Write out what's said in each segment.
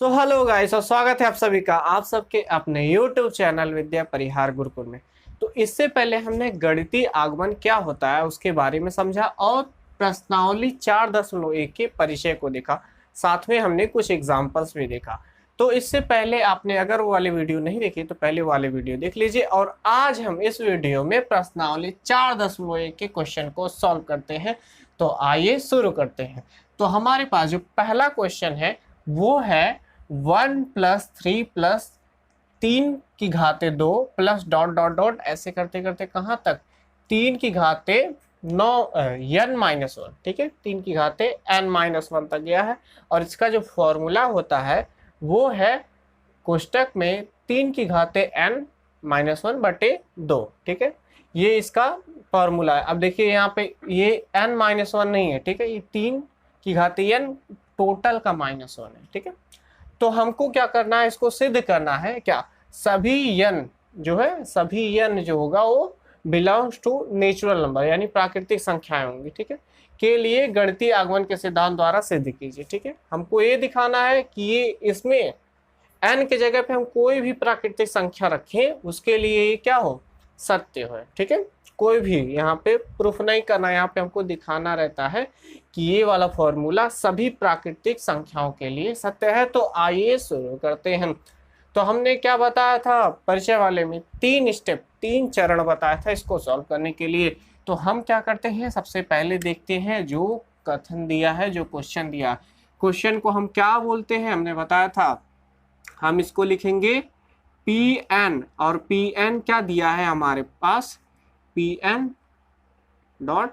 Hello guys और स्वागत है आप सभी का आप सबके अपने YouTube चैनल विद्या परिहार गुरुकुल में। तो इससे पहले हमने गणितीय आगमन क्या होता है उसके बारे में समझा और प्रश्नावली 4.1 के परिचय को देखा। साथ में हमने कुछ एग्जांपल्स भी देखा। तो इससे पहले आपने अगर वो वाली वीडियो नहीं देखी तो पहले वाले वीडियो देख लीजिए। और आज हम इस वीडियो में प्रश्नावली 4.1 के क्वेश्चन को सॉल्व करते हैं। तो आइए शुरू करते हैं। तो हमारे पास जो पहला क्वेश्चन है वो है 1+3+3 प्लस डॉट डॉट डॉट ऐसे करते करते कहाँ तक 3n-1, ठीक है, 3n-1 तक गया है। और इसका जो फॉर्मूला होता है वो है कोष्टक में 3n-1/2, ठीक है, ये इसका फॉर्मूला है। अब देखिए यहाँ पे ये n-1 नहीं है, ठीक है, ये 3n टोटल का -1 है, ठीक है। तो हमको क्या करना है, इसको सिद्ध करना है क्या, सभी n जो होगा वो बिलोंग्स टू नेचुरल नंबर यानी प्राकृतिक संख्याएं होंगी, ठीक है, के लिए गणितीय आगमन के सिद्धांत द्वारा सिद्ध कीजिए, ठीक है। हमको ये दिखाना है कि ये इसमें n के जगह पे हम कोई भी प्राकृतिक संख्या रखें उसके लिए ये क्या हो, सत्य हो, ठीक है। कोई भी यहाँ पे प्रूफ नहीं करना, यहाँ पे हमको दिखाना रहता है कि ये वाला फॉर्मूला सभी प्राकृतिक संख्याओं के लिए सत्य है। तो आइए शुरू करते हैं। तो हमने क्या बताया था परिचय वाले में, 3 चरण बताया था इसको सॉल्व करने के लिए। तो हम क्या करते हैं, सबसे पहले देखते हैं जो कथन दिया है, जो क्वेश्चन दिया। क्वेश्चन को हम क्या बोलते हैं, हमने बताया था हम इसको लिखेंगे Pn, और Pn क्या दिया है हमारे पास, Pn डॉट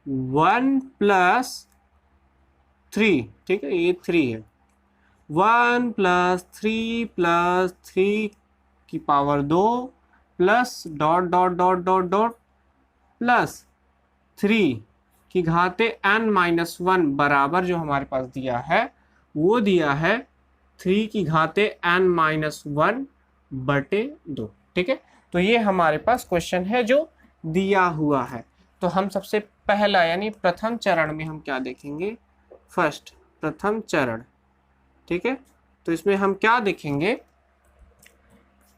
1+3, ठीक है, ये 3 है, 1+3+3 plus dot dot dot dot dot plus 3n-1 बराबर जो हमारे पास दिया है वो दिया है 3n-1/2, ठीक है। तो ये हमारे पास क्वेश्चन है जो दिया हुआ है। तो हम सबसे पहला यानी प्रथम चरण में हम क्या देखेंगे, प्रथम चरण, ठीक है। तो इसमें हम क्या देखेंगे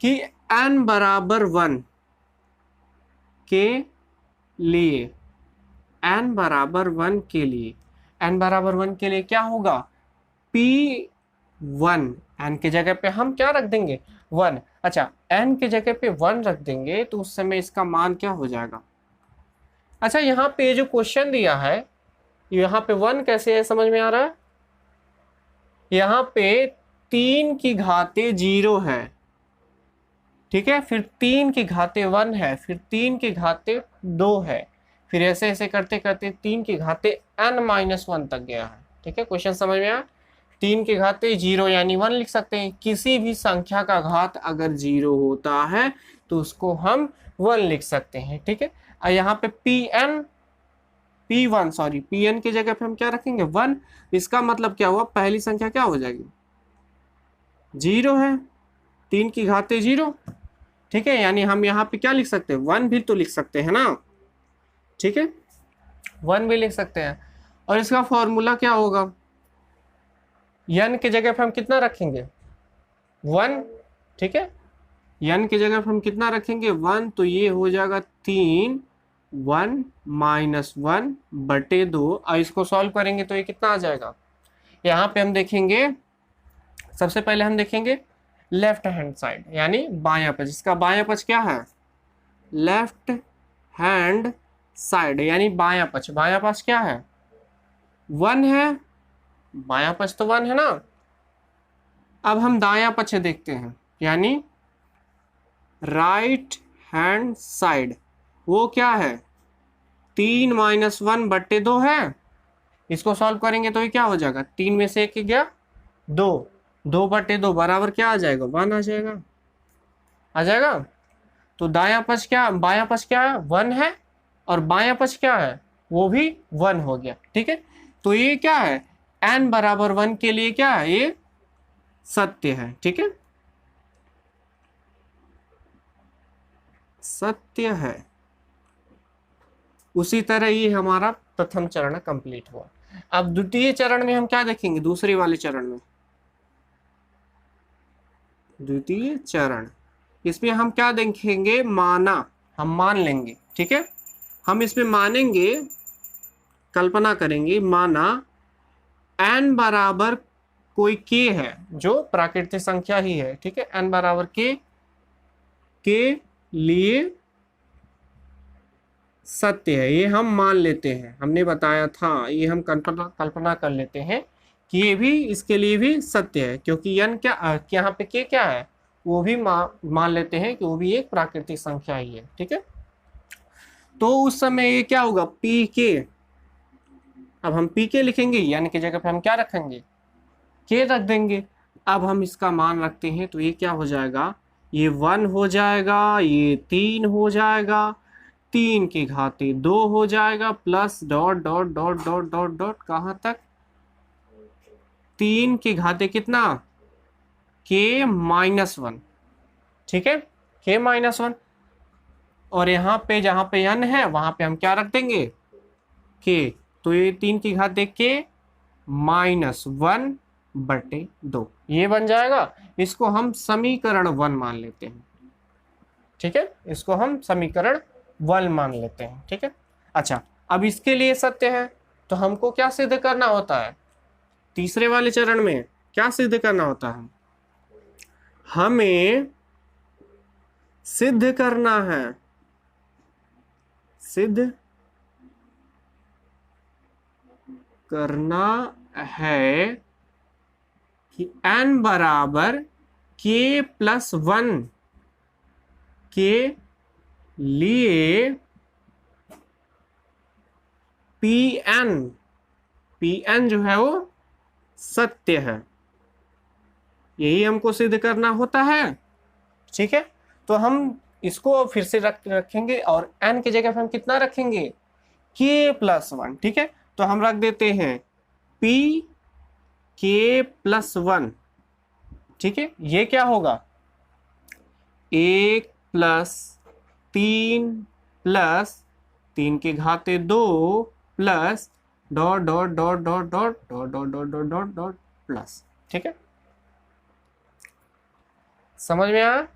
कि n बराबर 1 के लिए, n बराबर 1 के लिए क्या होगा, P1, n के जगह पे हम क्या रख देंगे 1। अच्छा, n के जगह पे 1 रख देंगे तो उस समय इसका मान क्या हो जाएगा। अच्छा, यहाँ पे जो क्वेश्चन दिया है यहाँ पे 1 कैसे है समझ में आ रहा है, यहाँ पे 3 की घाते 0 है, ठीक है, फिर 3 की घाते 1 है, फिर 3 की घाते 2 है, फिर ऐसे ऐसे करते करते 3 की घाते n-1 तक गया है, ठीक है। क्वेश्चन समझ में आया, 3 की घाते 0 यानी 1 लिख सकते हैं। किसी भी संख्या का घात अगर 0 होता है तो उसको हम 1 लिख सकते हैं, ठीक है। और यहाँ पे Pn की जगह पे हम क्या रखेंगे 1। इसका मतलब क्या हुआ, पहली संख्या क्या हो जाएगी 0 है, 3 की घाते 0, ठीक है, यानी हम यहाँ पे क्या लिख सकते हैं 1 भी तो लिख सकते हैं ना, ठीक है, 1 भी लिख सकते हैं। और इसका फॉर्मूला क्या होगा, n के जगह पे हम कितना रखेंगे 1, ठीक है, n की जगह पे हम कितना रखेंगे 1, तो ये हो जाएगा 3(1-1/2)। और इसको सॉल्व करेंगे तो ये कितना आ जाएगा, यहाँ पे हम देखेंगे, सबसे पहले हम देखेंगे लेफ्ट हैंड साइड यानी बायां पक्ष। इसका बायां पक्ष क्या है, लेफ्ट हैंड साइड यानी बायां पक्ष। बायां पक्ष क्या है 1 है, बायां पक्ष तो 1 है ना। अब हम दायां पक्ष देखते हैं यानी राइट हैंड साइड, वो क्या है 3-1/2 है। इसको सॉल्व करेंगे तो ये क्या हो जाएगा, 3 में से 1 गया 2, 2/2 बराबर क्या आ जाएगा 1 आ जाएगा। तो दायां पक्ष क्या, बायां पक्ष क्या है 1 है, और बायां पक्ष क्या है वो भी 1 हो गया, ठीक है। तो ये क्या है, n बराबर 1 के लिए क्या है, ये सत्य है, ठीक है, सत्य है। उसी तरह ये हमारा प्रथम चरण कंप्लीट हुआ। अब द्वितीय चरण में हम क्या देखेंगे, दूसरे वाले चरण में द्वितीय चरण। इसमें हम क्या देखेंगे, माना, हम मान लेंगे, ठीक है। हम इसमें मानेंगे, कल्पना करेंगे, माना n बराबर कोई k है जो प्राकृतिक संख्या ही है, ठीक है। n बराबर k के लिए सत्य है, ये हम मान लेते हैं, हमने बताया था, ये हम कल्पना कर लेते हैं कि ये भी इसके लिए भी सत्य है, क्योंकि n क्या यहाँ पे k क्या है, वो भी मान लेते हैं कि वो भी एक प्राकृतिक संख्या ही है, ठीक है। तो उस समय ये क्या होगा, पी के, अब हम पी के लिखेंगे, n की जगह पे हम क्या रखेंगे, k रख देंगे। अब हम इसका मान रखते हैं तो ये क्या हो जाएगा, ये 1 हो जाएगा, ये 3 हो जाएगा, 3 की घाते 2 हो जाएगा, plus dot dot dot dot dot dot कहाँ तक, 3 की घाते कितना, k -1, ठीक है, k -1। और यहाँ पे जहाँ पे n है वहां पे हम क्या रख देंगे, k, तो ये 3 की घाते k -1/2 ये बन जाएगा। इसको हम समीकरण 1 मान लेते हैं, ठीक है, इसको हम समीकरण 1 मान लेते हैं, ठीक है। अच्छा, अब इसके लिए सत्य है तो हमको क्या सिद्ध करना होता है, तीसरे वाले चरण में क्या सिद्ध करना होता है, हमें सिद्ध करना है, सिद्ध करना है कि n बराबर k+1 के लिए Pn जो है वो सत्य है, यही हमको सिद्ध करना होता है, ठीक है। तो हम इसको फिर से रखेंगे और n की जगह पे हम कितना रखेंगे, k+1, ठीक है। तो हम रख देते हैं k+1, ठीक है। ये क्या होगा, 1 + 3 की घाते 2 plus dot dot dot dot dot dot dot dot dot dot dot plus, ठीक है, समझ में आया।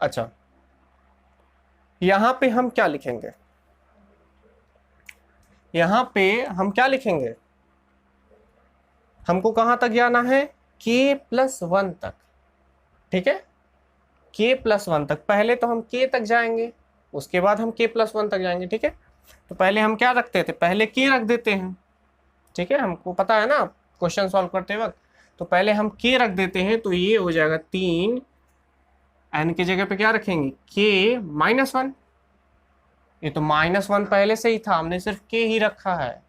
अच्छा, यहां पे हम क्या लिखेंगे, यहां पे हम क्या लिखेंगे, हमको कहां तक जाना है, k+1 तक, ठीक है, k+1 तक। पहले तो हम k तक जाएंगे, उसके बाद हम k+1 तक जाएंगे, ठीक है। तो पहले हम क्या रखते थे, पहले k रख देते हैं, ठीक है, हमको पता है ना क्वेश्चन सॉल्व करते वक्त। तो पहले हम k रख देते हैं, तो ये हो जाएगा 3, n की जगह पे क्या रखेंगे, k-1, ये तो -1 पहले से ही था, हमने सिर्फ k ही रखा है,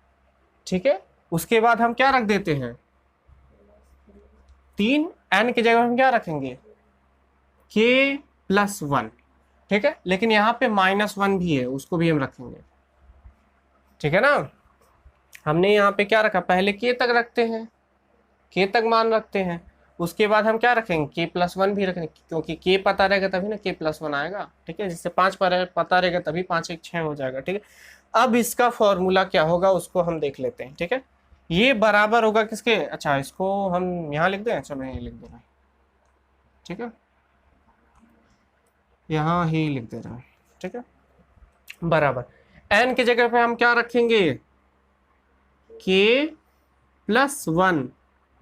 ठीक है। उसके बाद हम क्या रख देते हैं, 3, n की जगह हम क्या रखेंगे, k+1, ठीक है। लेकिन यहाँ पे -1 भी है, उसको भी हम रखेंगे, ठीक है ना। हमने यहाँ पे क्या रखा, पहले k तक रखते हैं, k तक मान रखते हैं, उसके बाद हम क्या रखेंगे, k+1 भी रखेंगे, क्योंकि k पता रहेगा तभी ना k+1 आएगा, ठीक है। जिससे 5 पता रहेगा तभी 5 1 6 हो जाएगा, ठीक है। अब इसका फॉर्मूला क्या होगा उसको हम देख लेते हैं, ठीक है। ये बराबर होगा किसके, अच्छा इसको हम यहाँ लिख दें, चलो यहीं लिख दे रहा है, ठीक है, यहाँ ही लिख दे रहा है, ठीक है, बराबर n की जगह पे हम क्या रखेंगे, k+1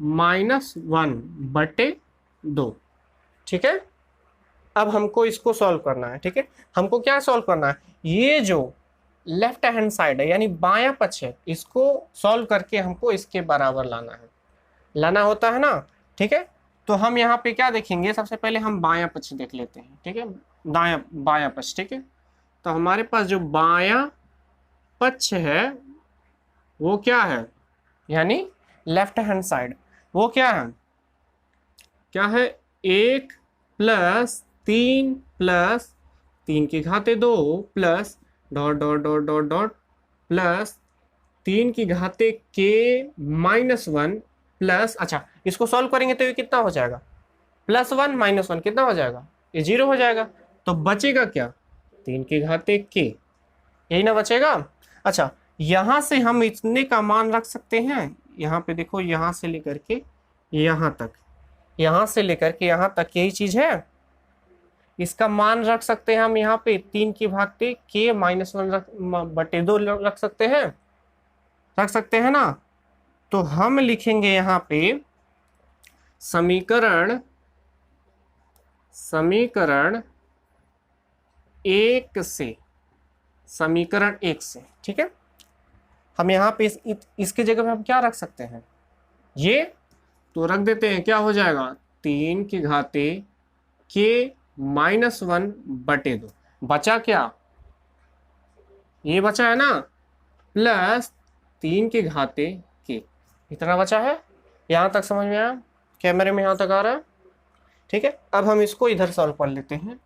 -1/2, ठीक है। अब हमको इसको सॉल्व करना है, ठीक है। हमको क्या सॉल्व करना है, ये जो लेफ्ट हैंड साइड है यानी बायां पक्ष है, इसको सॉल्व करके हमको इसके बराबर लाना होता है ना, ठीक है। तो हम यहाँ पे क्या देखेंगे, सबसे पहले हम बायां पक्ष देख लेते हैं, ठीक है, बायां पक्ष, ठीक है। तो हमारे पास जो बायां पक्ष है वो क्या है, यानी लेफ्ट हैंड साइड, वो क्या है 1 + 3 + 3 की घाते 2 plus dot dot dot dot dot plus 3 की घाते k-1 प्लस, अच्छा इसको सॉल्व करेंगे तो ये कितना हो जाएगा, +1 -1 कितना हो जाएगा, ये 0 हो जाएगा। तो बचेगा क्या, 3 की घाते k, यही ना बचेगा। अच्छा, यहां से हम इतने का मान रख सकते हैं, यहाँ पे देखो, यहाँ से लेकर के यहाँ तक यहां से लेकर के यहां तक यही चीज है। इसका मान रख सकते हैं हम यहाँ पे 3 की भागते k माइनस 1/2 रख सकते हैं, रख सकते हैं ना। तो हम लिखेंगे यहाँ पे समीकरण 1 से, समीकरण 1 से, ठीक है। हम यहाँ पे इसके जगह पे हम क्या रख सकते हैं, ये तो रख देते हैं, क्या हो जाएगा 3 की घाते k माइनस 1/2। बचा क्या, ये बचा है ना, प्लस 3 की घाते k, इतना बचा है। यहां तक समझ में आया, कैमरे में यहां तक आ रहा है, ठीक है। अब हम इसको इधर सॉल्व कर लेते हैं,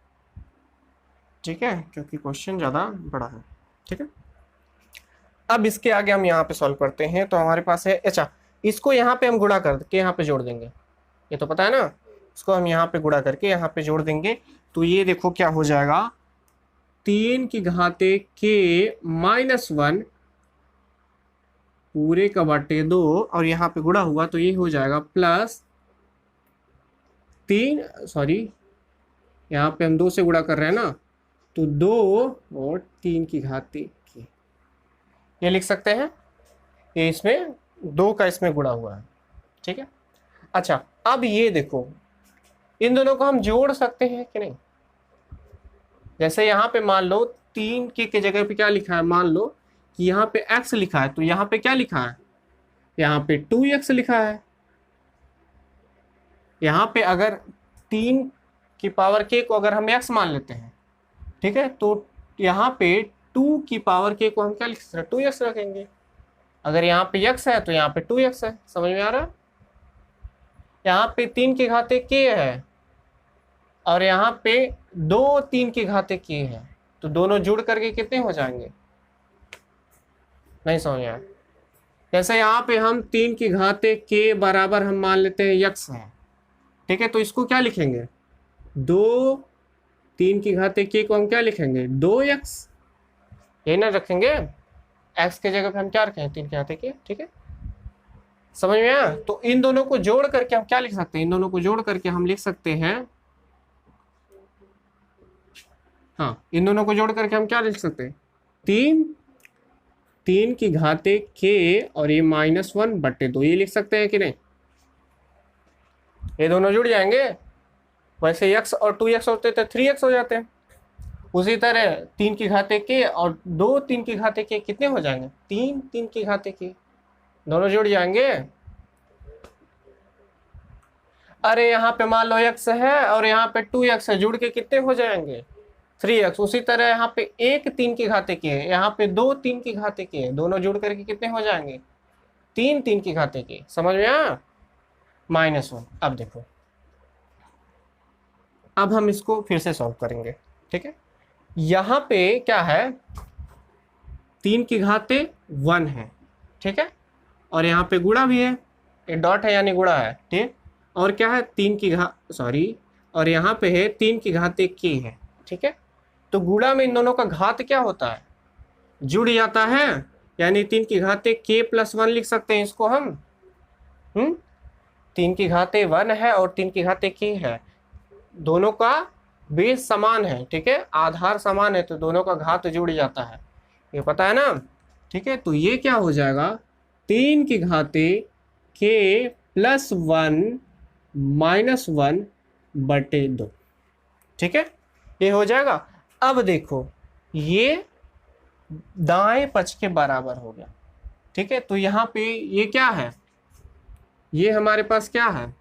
ठीक है, क्योंकि क्वेश्चन ज्यादा बड़ा है, ठीक है। अब इसके आगे हम यहाँ पे सॉल्व करते हैं, तो हमारे पास है, अच्छा इसको यहाँ पे हम गुणा करके यहाँ पे जोड़ देंगे, ये तो पता है ना। इसको हम यहाँ पे गुणा करके यहाँ पे जोड़ देंगे, तो ये देखो क्या हो जाएगा, 3 की घाते k माइनस 1 पूरे का बटे 2, और यहाँ पे गुणा हुआ तो ये हो जाएगा प्लस 3, सॉरी यहाँ पे हम 2 से गुणा कर रहे हैं ना, तो 2 और 3 की घाते k, ये लिख सकते हैं। ये इसमें 2 का इसमें गुणा हुआ है, ठीक है। अच्छा अब ये देखो, इन दोनों को हम जोड़ सकते हैं कि नहीं। जैसे यहाँ पे मान लो 3 के जगह पे क्या लिखा है, मान लो कि यहाँ पे x लिखा है, तो यहाँ पे क्या लिखा है, यहाँ पे 2x लिखा है। यहाँ पे अगर 3 की पावर k को अगर हम x मान लेते हैं, ठीक है, तो यहाँ पे 2 की पावर k को हम क्या लिख सकते हैं, 2x रखेंगे। अगर यहाँ पे x है तो यहाँ पे 2x है, समझ में आ रहा है। यहाँ पे 3 की घाते k है और यहाँ पे 2 3 की घाते k है, तो दोनों जुड़ करके कितने हो जाएंगे, नहीं समझ आया। जैसे यहाँ पे हम 3 की घाते k बराबर हम मान लेते हैं x है, ठीक है, तो इसको क्या लिखेंगे, 2 3 की घाते k को हम क्या लिखेंगे, 2x, यही ना रखेंगे, x के जगह पे हम क्या रखेंगे, 3 की घाते k, ठीक है, समझ में आया। तो इन दोनों को जोड़ करके हम क्या लिख सकते हैं, इन दोनों को जोड़ करके हम लिख सकते हैं, हाँ इन दोनों को जोड़ करके हम क्या लिख सकते हैं, 3 की घाते k और ये माइनस 1/2, ये लिख सकते हैं कि नहीं। ये दोनों जुड़ जाएंगे, वैसे x और 2x होते तो 3x हो जाते हैं। उसी तरह 3 की घाते k और 2 3 की घाते k कितने हो जाएंगे, 3 की घाते k, दोनों जुड़ जाएंगे। अरे यहाँ पे मान लो x है और यहाँ पे 2x है, जुड़ के कितने हो जाएंगे, 3x। उसी तरह यहाँ पे 1 3 की घाते k है, यहाँ पे 2 3 की घाते k है, दोनों जुड़ करके कितने हो जाएंगे, 3 की घाते k, समझ में आया, -1। अब देखो, अब हम इसको फिर से सॉल्व करेंगे, ठीक है। यहाँ पे क्या है, 3 की घाते 1 है, ठीक है, और यहाँ पे गुणा भी है, ये डॉट है यानी गुणा है, ठीक। और क्या है, 3 की और यहाँ पे है 3 की घाते k है, ठीक है। तो गुणा में इन दोनों का घात क्या होता है, जुड़ जाता है, यानी 3 की घाते k प्लस 1 लिख सकते हैं इसको हम। 3 की घाते 1 है और 3 की घाते k है, दोनों का बेस समान है, ठीक है, आधार समान है, तो दोनों का घात जुड़ जाता है, ये पता है ना, ठीक है। तो ये क्या हो जाएगा, 3 की घाते k प्लस 1 माइनस 1/2, ठीक है, ये हो जाएगा। अब देखो ये दाएं पक्ष के बराबर हो गया, ठीक है। तो यहाँ पे ये क्या है, ये हमारे पास क्या है,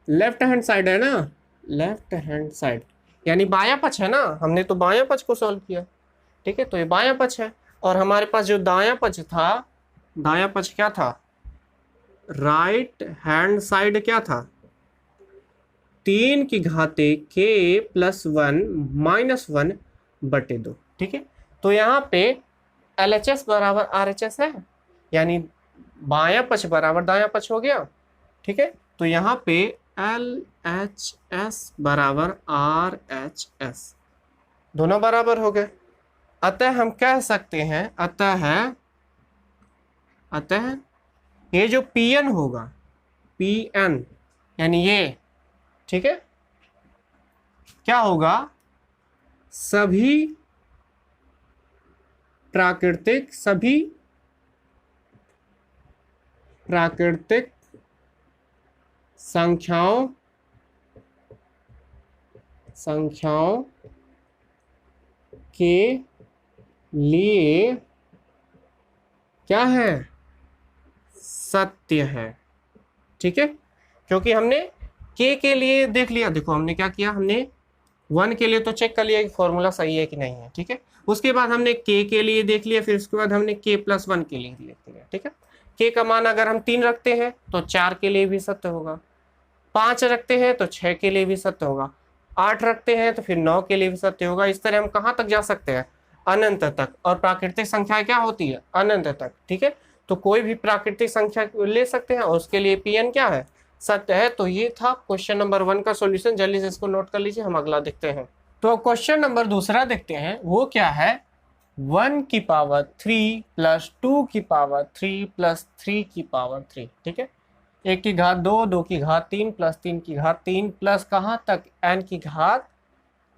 लेफ्ट हैंड साइड है ना, लेफ्ट हैंड साइड यानी बायां पक्ष है ना, हमने तो बायां पक्ष को सॉल्व किया, ठीक है, तो ये बायां पक्ष है। और हमारे पास जो दायां पक्ष था, दायां पक्ष क्या था, राइट हैंड साइड क्या था, 3 की घाते k प्लस 1 माइनस 1/2, ठीक है। तो यहाँ पे LHS बराबर RHS है, यानी बायां पक्ष बराबर दायां पक्ष हो गया, ठीक है। तो यहाँ पे LHS बराबर RHS, दोनों बराबर हो गए। अतः हम कह सकते हैं, अतः ये जो Pn होगा, पी एन यानी ये, ठीक है, क्या होगा, सभी प्राकृतिक संख्याओं के लिए क्या है, सत्य है। ठीक है, क्योंकि हमने के लिए देख लिया, देखो हमने क्या किया, हमने 1 के लिए तो चेक कर लिया कि फॉर्मूला सही है कि नहीं है। ठीक है, उसके बाद हमने के लिए देख लिया, फिर उसके बाद हमने k+1 के लिए देख लिया। ठीक है, के का मान अगर हम 3 रखते हैं तो 4 के लिए भी सत्य होगा, 5 रखते हैं तो 6 के लिए भी सत्य होगा, 8 रखते हैं तो फिर 9 के लिए भी सत्य होगा। इस तरह हम कहाँ तक जा सकते हैं, अनंत तक। और प्राकृतिक संख्या क्या होती है, अनंत तक। ठीक है, तो कोई भी प्राकृतिक संख्या ले सकते हैं और उसके लिए Pn क्या है, सत्य है। तो ये था क्वेश्चन नंबर 1 का सॉल्यूशन। जल्दी से इसको नोट कर लीजिए, हम अगला देखते हैं। तो क्वेश्चन नंबर दूसरा देखते हैं, वो क्या है, 1 की पावर 3 प्लस 2 की पावर 3 प्लस 3 की पावर 3। ठीक है, 1 की घात 2, 2 की घात 3 प्लस 3 की घात 3 प्लस कहाँ तक, n की घात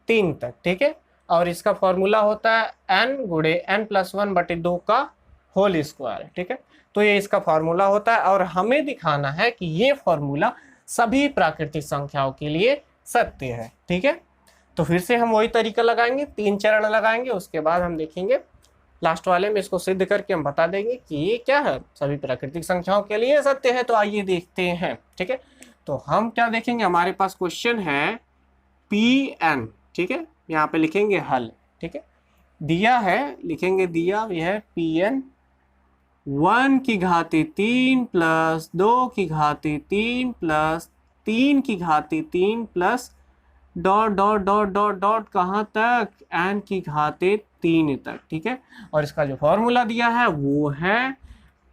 3 तक। ठीक है, और इसका फॉर्मूला होता है n गुणे n+1/2 का होल स्क्वायर। ठीक है, तो ये इसका फॉर्मूला होता है और हमें दिखाना है कि ये फॉर्मूला सभी प्राकृतिक संख्याओं के लिए सत्य है। ठीक है, तो फिर से हम वही तरीका लगाएंगे, 3 चरण लगाएंगे, उसके बाद हम देखेंगे लास्ट वाले में इसको सिद्ध करके हम बता देंगे कि ये क्या है, सभी प्राकृतिक संख्याओं के लिए सत्य है। तो आइए देखते हैं। ठीक है, तो हम क्या देखेंगे, हमारे पास क्वेश्चन है Pn। ठीक है, यहाँ पे लिखेंगे हल। ठीक है, दिया है, लिखेंगे दिया यह है Pn 1 की घाती 3 प्लस 2 की घाती 3 प्लस 3 की घाती 3 plus dot dot dot dot dot कहाँ तक, n की घाते 3 तक। ठीक है, और इसका जो फॉर्मूला दिया है वो है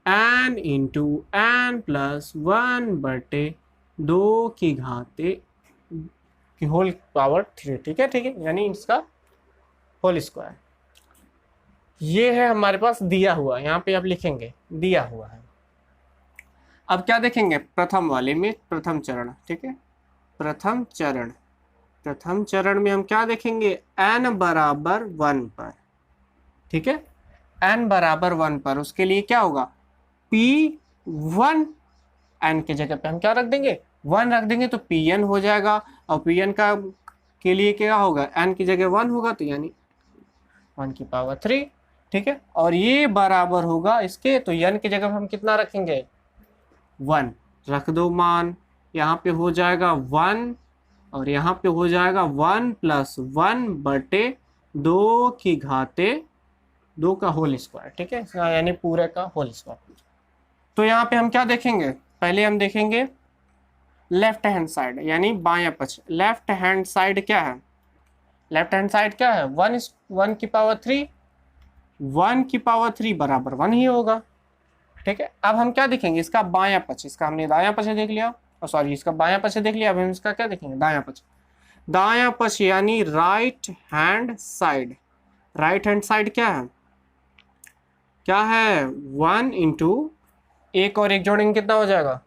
n इंटू n प्लस 1/2 की घाते की होल पावर 3। ठीक है, यानी इसका होल स्क्वायर। ये है हमारे पास दिया हुआ, यहाँ पे आप लिखेंगे दिया हुआ है। अब क्या देखेंगे, प्रथम वाले में प्रथम चरण। ठीक है, प्रथम चरण में हम क्या देखेंगे, n बराबर 1 पर। ठीक है, n बराबर 1 पर उसके लिए क्या होगा, P1, n के जगह पे हम क्या रख देंगे, 1 रख देंगे तो Pn हो जाएगा। और Pn का के लिए क्या होगा, n की जगह 1 होगा तो यानी 1 की पावर 3। ठीक है, और ये बराबर होगा इसके, तो n की जगह हम कितना रखेंगे, 1 रख दो मान, यहाँ पे हो जाएगा 1 और यहाँ पे हो जाएगा 1 प्लस 1/2 की घाते 2 का होल स्क्वायर। ठीक है, यानी पूरे का होल स्क्वायर। तो यहाँ पे हम क्या देखेंगे, पहले हम देखेंगे लेफ्ट हैंड साइड यानी बायां पक्ष। लेफ्ट हैंड साइड क्या है, लेफ्ट हैंड साइड क्या है, 1 की पावर 3, 1 की पावर 3 बराबर 1 ही होगा। ठीक है, अब हम क्या देखेंगे, इसका बायां पक्ष, इसका हमने दायां पक्ष देख लिया, सॉरी इसका बायां पक्ष देख लिया, अब हम इसका क्या देखेंगे, दायां पक्ष। दायां पक्ष यानी right hand side. Right hand side क्या है, 1 इंटू 1 और 1 जोड़ेंगे कितना हो जाएगा,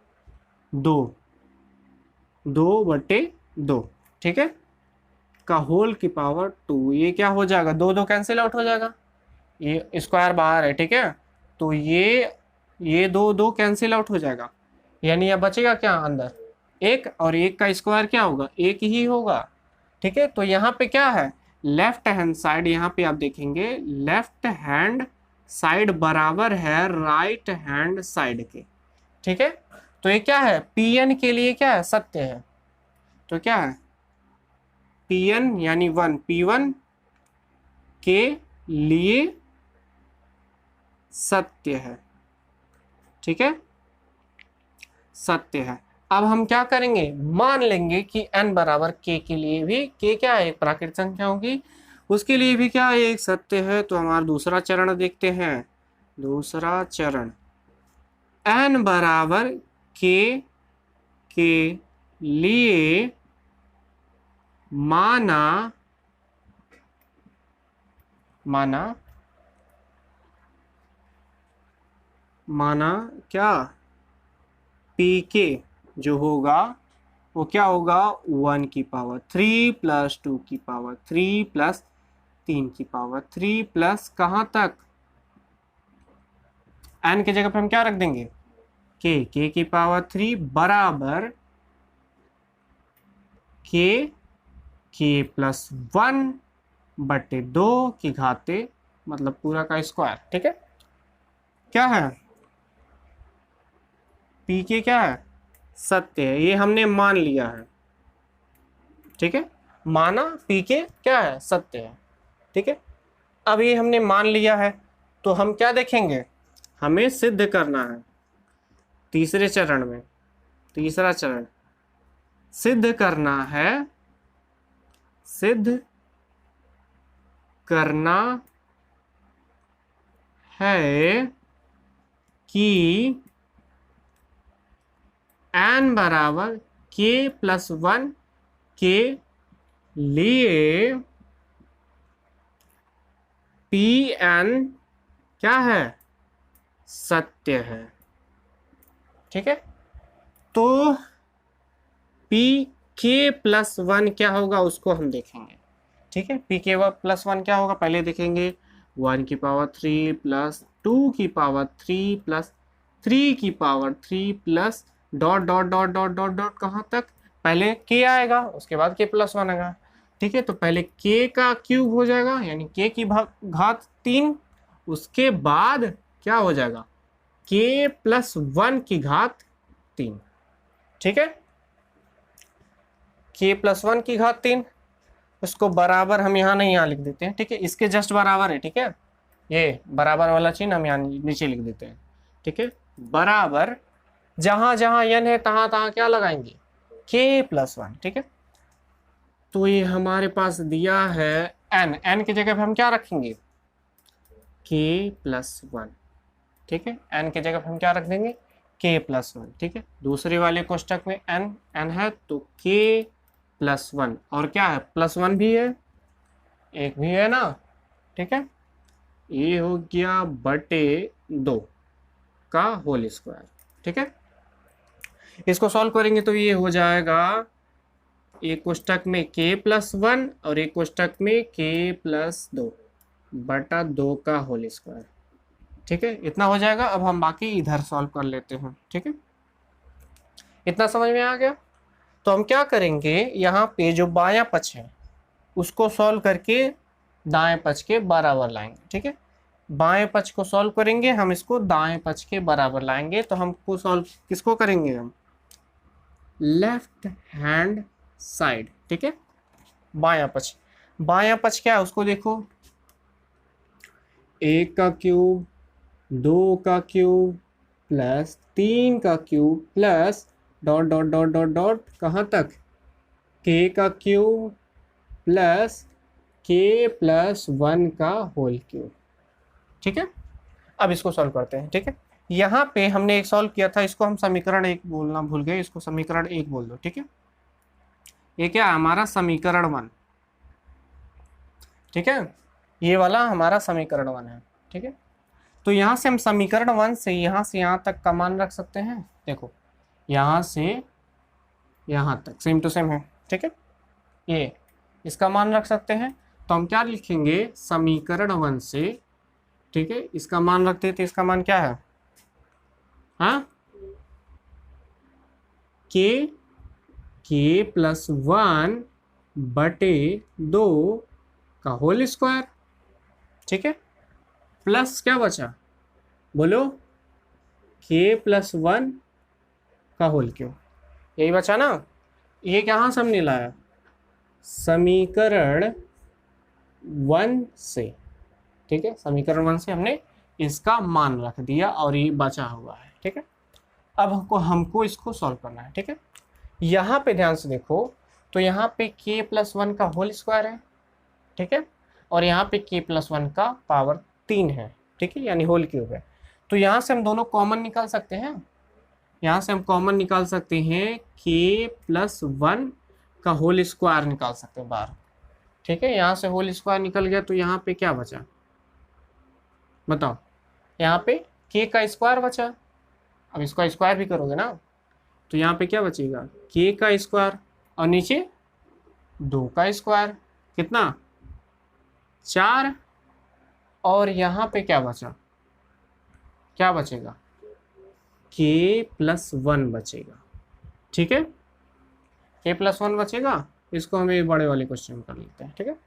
2/2। ठीक है, का होल की पावर 2, ये क्या हो जाएगा, 2 कैंसिल आउट हो जाएगा, ये स्क्वायर बाहर है। ठीक है, तो ये 2 कैंसिल आउट हो जाएगा, यानी अब बचेगा क्या अंदर, 1 और 1 का स्क्वायर क्या होगा, 1 ही होगा। ठीक है, तो यहाँ पे क्या है, लेफ्ट हैंड साइड, यहाँ पे आप देखेंगे लेफ्ट हैंड साइड बराबर है राइट हैंड साइड के। ठीक है, तो ये क्या है, Pn के लिए क्या है, सत्य है। तो क्या है, Pn यानी 1 P1 के लिए सत्य है। ठीक है, सत्य है। अब हम क्या करेंगे, मान लेंगे कि n बराबर k के लिए भी, k क्या है, एक प्राकृतिक संख्या होगी, उसके लिए भी क्या है, एक सत्य है। तो हमारा दूसरा चरण देखते हैं। दूसरा चरण, n बराबर k के लिए माना क्या, pk जो होगा वो क्या होगा, 1 की पावर 3 प्लस 2 की पावर 3 प्लस 3 की पावर 3 प्लस कहाँ तक, n की जगह पे हम क्या रख देंगे, k की पावर 3 बराबर k प्लस 1 बटे 2 की घाते मतलब पूरा का स्क्वायर। ठीक है, क्या है पी के क्या है, सत्य है, ये हमने मान लिया है। ठीक है, माना पी के क्या है, सत्य है। ठीक है, अब ये हमने मान लिया है तो हम क्या देखेंगे, हमें सिद्ध करना है तीसरे चरण में, तीसरा चरण सिद्ध करना है, सिद्ध करना है कि n बराबर k प्लस 1 के लिए Pn क्या है, सत्य है। ठीक है, तो pk प्लस 1 क्या होगा उसको हम देखेंगे। ठीक है, pk प्लस 1 क्या होगा पहले देखेंगे, 1 की पावर 3 प्लस 2 की पावर 3 प्लस 3 की power 3 plus dot dot dot dot dot dot कहाँ तक, पहले k आएगा उसके बाद k प्लस 1 आएगा। ठीक है, तो पहले k का क्यूब हो जाएगा यानी k की घात 3, उसके बाद क्या हो जाएगा k प्लस 1 की घात 3। ठीक है, k प्लस 1 की घात 3, उसको बराबर हम यहाँ नहीं, यहाँ लिख देते हैं। ठीक है, इसके जस्ट बराबर है। ठीक है, ये बराबर वाला चिन्ह हम यहाँ नीचे लिख देते हैं। ठीक है, बराबर जहां जहां n है तहां तहां क्या लगाएंगे, k प्लस 1। ठीक है, तो ये हमारे पास दिया है n की जगह पे हम क्या रखेंगे, k प्लस 1। ठीक है, n की जगह पे हम क्या रख देंगे, k प्लस 1। ठीक है, दूसरे वाले कोष्टक में n है तो k प्लस 1 और क्या है प्लस 1 भी है, एक भी है ना। ठीक है, ये हो गया बटे 2 का होल स्क्वायर। ठीक है, इसको सॉल्व करेंगे तो ये हो जाएगा एक कोष्टक में k प्लस 1 और एक कोष्टक में k प्लस 2 बटा 2 का होल स्क्वायर। ठीक है, इतना हो जाएगा। अब हम बाकी इधर सॉल्व कर लेते हैं। ठीक है, इतना समझ में आ गया। तो हम क्या करेंगे, यहाँ पे जो बायां पक्ष है उसको सॉल्व करके दाएं पक्ष के बराबर लाएंगे। ठीक है, बाएं पक्ष को सॉल्व करेंगे हम, इसको दाएं पक्ष के बराबर लाएंगे। तो हमको सॉल्व किसको करेंगे हम, लेफ्ट हैंड साइड। ठीक है, बायां पक्ष, बायां पक्ष क्या है उसको देखो, 1 का क्यूब 2 का क्यूब प्लस 3 का cube plus dot dot dot dot dot कहाँ तक, k का क्यूब प्लस k प्लस 1 का होल क्यूब। ठीक है, अब इसको सॉल्व करते हैं। ठीक है, यहाँ पे हमने एक सॉल्व किया था, इसको हम समीकरण 1 बोलना भूल गए, इसको समीकरण 1 बोल दो। ठीक है, ये क्या है हमारा समीकरण 1। ठीक है, ये वाला हमारा समीकरण 1 है। ठीक है, तो यहाँ से हम समीकरण 1 से यहाँ तक का मान रख सकते हैं। देखो यहाँ से यहाँ तक सेम टू सेम है। ठीक है, ये इसका मान रख सकते हैं। तो हम क्या लिखेंगे, समीकरण 1 से, ठीक है, इसका मान रखते हैं तो इसका मान क्या है, हाँ k प्लस 1 बटे 2 का होल स्क्वायर। ठीक है, प्लस क्या बचा बोलो, k प्लस 1 का होल क्यूब, यही बचा ना। ये कहाँ से हमने लाया, समीकरण 1 से। ठीक है, समीकरण 1 से हमने इसका मान रख दिया और ये बचा हुआ है। ठीक है, अब हमको इसको सॉल्व करना है। ठीक है, यहाँ पे ध्यान से देखो तो यहाँ पे k प्लस 1 का होल स्क्वायर है। ठीक है, और यहाँ पे k प्लस 1 का पावर 3 है। ठीक है, यानी होल क्यूब है। तो यहाँ से हम दोनों कॉमन निकाल सकते हैं, यहाँ से हम कॉमन निकाल सकते हैं k प्लस 1 का होल स्क्वायर निकाल सकते हैं बाहर। ठीक है, यहाँ से होल स्क्वायर निकल गया तो यहाँ पे क्या बचा बताओ, यहाँ पे k का स्क्वायर बचा। अब इसका स्क्वायर भी करोगे ना तो यहाँ पे क्या बचेगा, k का स्क्वायर और नीचे 2 का स्क्वायर, कितना 4, और यहाँ पे क्या बचा, क्या बचेगा k+1 बचेगा। ठीक है, k+1 बचेगा। इसको हम एक बड़े वाले क्वेश्चन में कर लेते हैं। ठीक है,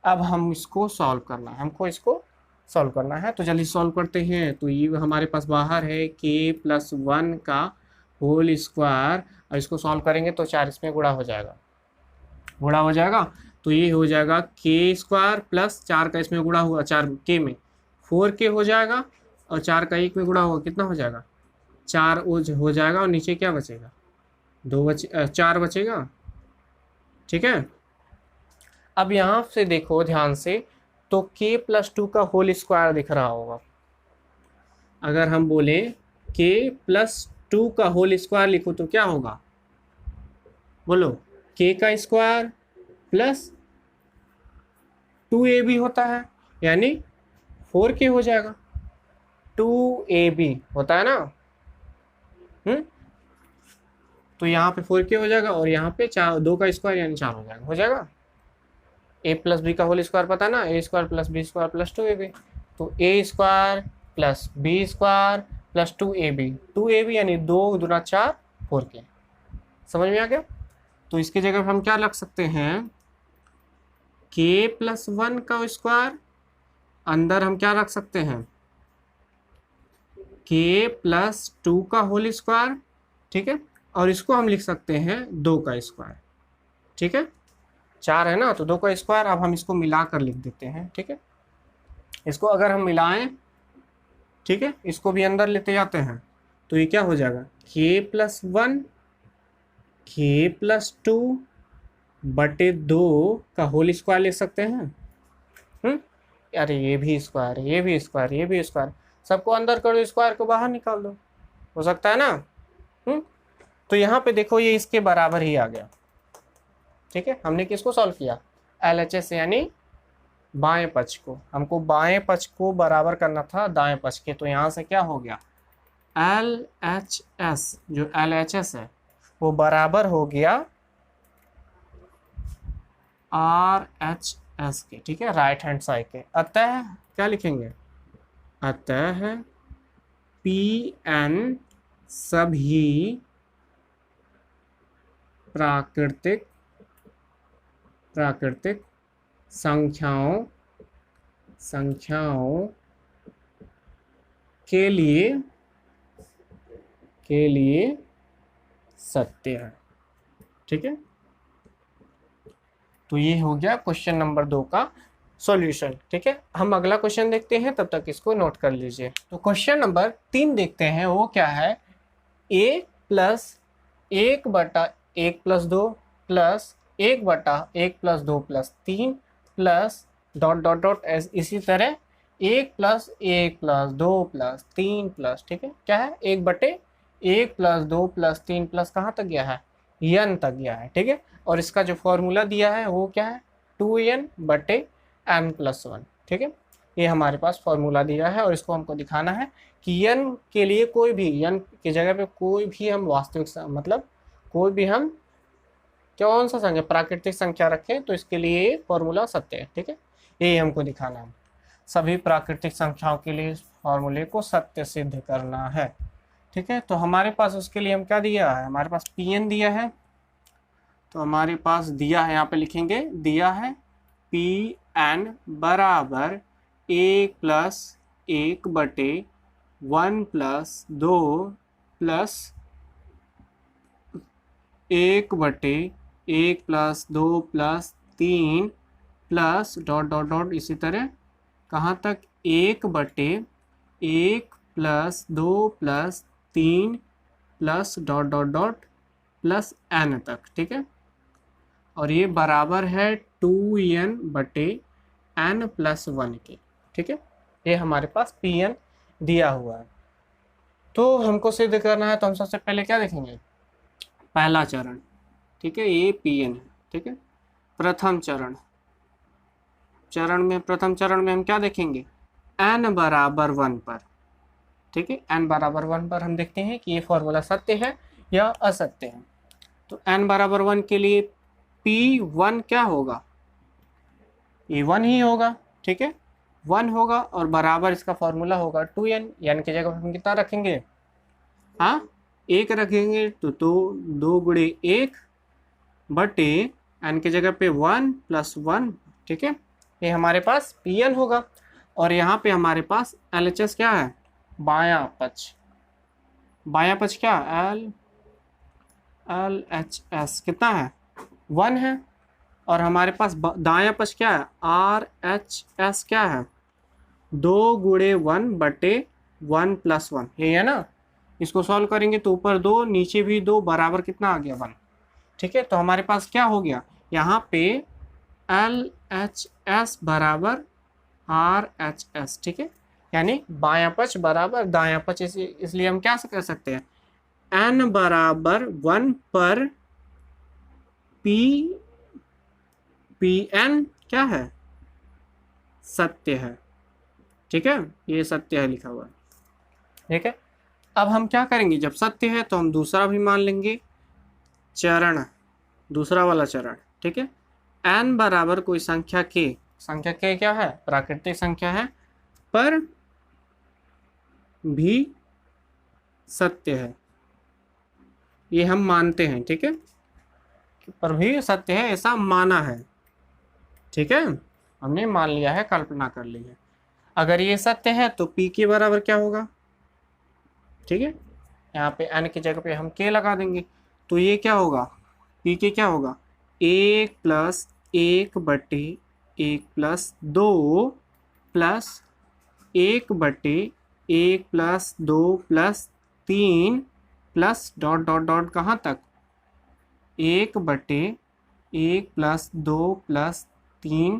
अब हम इसको सॉल्व करना है, हमको इसको सॉल्व करना है, तो जल्दी सॉल्व करते हैं। तो ये हमारे पास बाहर है k+1 का होल स्क्वायर, और इसको सॉल्व करेंगे तो 4 इसमें गुणा हो जाएगा, गुणा हो जाएगा। तो ये हो जाएगा k² प्लस 4 का इसमें गुणा हुआ 4 k में 4k हो जाएगा, और 4 का 1 में गुणा होगा कितना हो जाएगा 4 हो जाएगा, और नीचे क्या बचेगा 4 बचेगा। ठीक है, अब यहाँ से देखो ध्यान से, तो k+2 का होल स्क्वायर दिख रहा होगा। अगर हम बोले k+2 का होल स्क्वायर लिखो तो क्या होगा, बोलो, k का स्क्वायर प्लस 2ab होता है, यानी 4k हो जाएगा, 2ab होता है ना। तो यहाँ पे 4k हो जाएगा, और यहाँ पे 2 का स्क्वायर यानी 4 हो जाएगा। a+b का होल स्क्वायर पता है ना, a² plus b² plus 2ab, तो a² plus b² plus 2ab यानी 2 दूना 4, 4k। समझ में आ गया। तो इसके जगह हम क्या रख सकते हैं, k+1 का स्क्वायर, अंदर हम क्या रख सकते हैं k+2 का होल स्क्वायर। ठीक है, और इसको हम लिख सकते हैं 2 का स्क्वायर। ठीक है, 4 है ना, तो 2 का स्क्वायर। अब हम इसको मिलाकर लिख देते हैं। ठीक है, इसको अगर हम मिलाएं, ठीक है, इसको भी अंदर लेते जाते हैं, तो ये क्या हो जाएगा k+1 k+2 बटे 2 का होल स्क्वायर लिख सकते हैं। अरे ये भी स्क्वायर, ये भी स्क्वायर, ये भी स्क्वायर, सबको अंदर करो, स्क्वायर को बाहर निकाल दो, हो सकता है ना। तो यहाँ पे देखो ये इसके बराबर ही आ गया। ठीक है, हमने किसको सॉल्व किया, LHS यानी बाएं पक्ष को, हमको बाएं पक्ष को बराबर करना था दाएं पक्ष के। तो यहाँ से क्या हो गया, LHS जो LHS है वो बराबर हो गया RHS के। ठीक है, राइट हैंड साइड के। अतः क्या लिखेंगे, अतः Pn सभी प्राकृतिक संख्याओं के लिए सत्य है। ठीक है, तो ये हो गया क्वेश्चन नंबर 2 का सॉल्यूशन। ठीक है, हम अगला क्वेश्चन देखते हैं, तब तक इसको नोट कर लीजिए। तो क्वेश्चन नंबर 3 देखते हैं, वो क्या है, a+1/1+2 प्लस 1/1+2+3 प्लस डॉट इसी तरह 1+1+2+3 प्लस, ठीक है, क्या है 1/1+2+3 प्लस कहाँ तक गया है, n तक गया है। ठीक है, और इसका जो फॉर्मूला दिया है वो क्या है, 2n/n+1। ठीक है, ये हमारे पास फॉर्मूला दिया है, और इसको हमको दिखाना है कि n के लिए कोई भी, n की जगह पे कोई भी हम वास्तविक मतलब कोई भी हम कौन सा संख्या, प्राकृतिक संख्या रखें तो इसके लिए फॉर्मूला सत्य है। ठीक है, यही हमको दिखाना है, सभी प्राकृतिक संख्याओं के लिए फॉर्मूले को सत्य सिद्ध करना है। ठीक है, तो हमारे पास उसके लिए हम क्या दिया है, हमारे पास Pn दिया है, तो हमारे पास दिया है, यहाँ पे लिखेंगे, दिया है Pn बराबर 1+1/1+2 प्लस 1/1+2+3 प्लस डॉट इसी तरह कहाँ तक 1/1+2+3 प्लस डॉट प्लस n तक। ठीक है, और ये बराबर है 2n/n+1 के। ठीक है, ये हमारे पास Pn दिया हुआ है। तो हमको सिद्ध करना है, तो हम सबसे पहले क्या देखेंगे, पहला चरण। ठीक है, ये Pn है। ठीक है, प्रथम चरण में हम क्या देखेंगे, n = 1 पर। ठीक है, n = 1 पर हम देखते हैं कि ये फॉर्मूला सत्य है या असत्य है। तो n बराबर 1 के लिए P1 क्या होगा, ये 1 ही होगा, ठीक है, 1 होगा और बराबर इसका फॉर्मूला होगा 2n। n की जगह हम कितना रखेंगे, हाँ 1 रखेंगे, तो 2 गुणे 1 बटे n की जगह पे 1 + 1, ठीक है, ये हमारे पास Pn होगा। और यहाँ पे हमारे पास LHS क्या है, बायां पक्ष, बायां पक्ष क्या LHS कितना है 1 है। और हमारे पास दायां पक्ष क्या है RHS क्या है 2 गुणे 1 बटे 1 + 1, यही है ना। इसको सॉल्व करेंगे तो ऊपर 2 नीचे भी 2 बराबर कितना आ गया 1, ठीक है। तो हमारे पास क्या हो गया यहाँ पे LHS बराबर RHS, ठीक है, यानी बायां पक्ष बराबर दायां पक्ष। इसलिए हम क्या कर सकते हैं, n बराबर 1 पर Pn क्या है, सत्य है, ठीक है, ये सत्य है लिखा हुआ है, ठीक है। अब हम क्या करेंगे, जब सत्य है तो हम दूसरा भी मान लेंगे, चरण, दूसरा वाला चरण, ठीक है। n बराबर कोई संख्या k, संख्या k क्या है, प्राकृतिक संख्या है, पर भी सत्य है, ये हम मानते हैं, ठीक है, पर भी सत्य है ऐसा माना है, ठीक है, हमने मान लिया है, कल्पना कर ली है। अगर ये सत्य है तो p के बराबर क्या होगा, ठीक है, यहाँ पे n की जगह पे हम k लगा देंगे, तो ये क्या होगा, p के क्या होगा 1 + 1 बटे 1 + 2 प्लस 1 बटे 1 + 2 + 3 प्लस डॉट डॉट डॉट कहाँ तक 1 बटे 1 + 2 + 3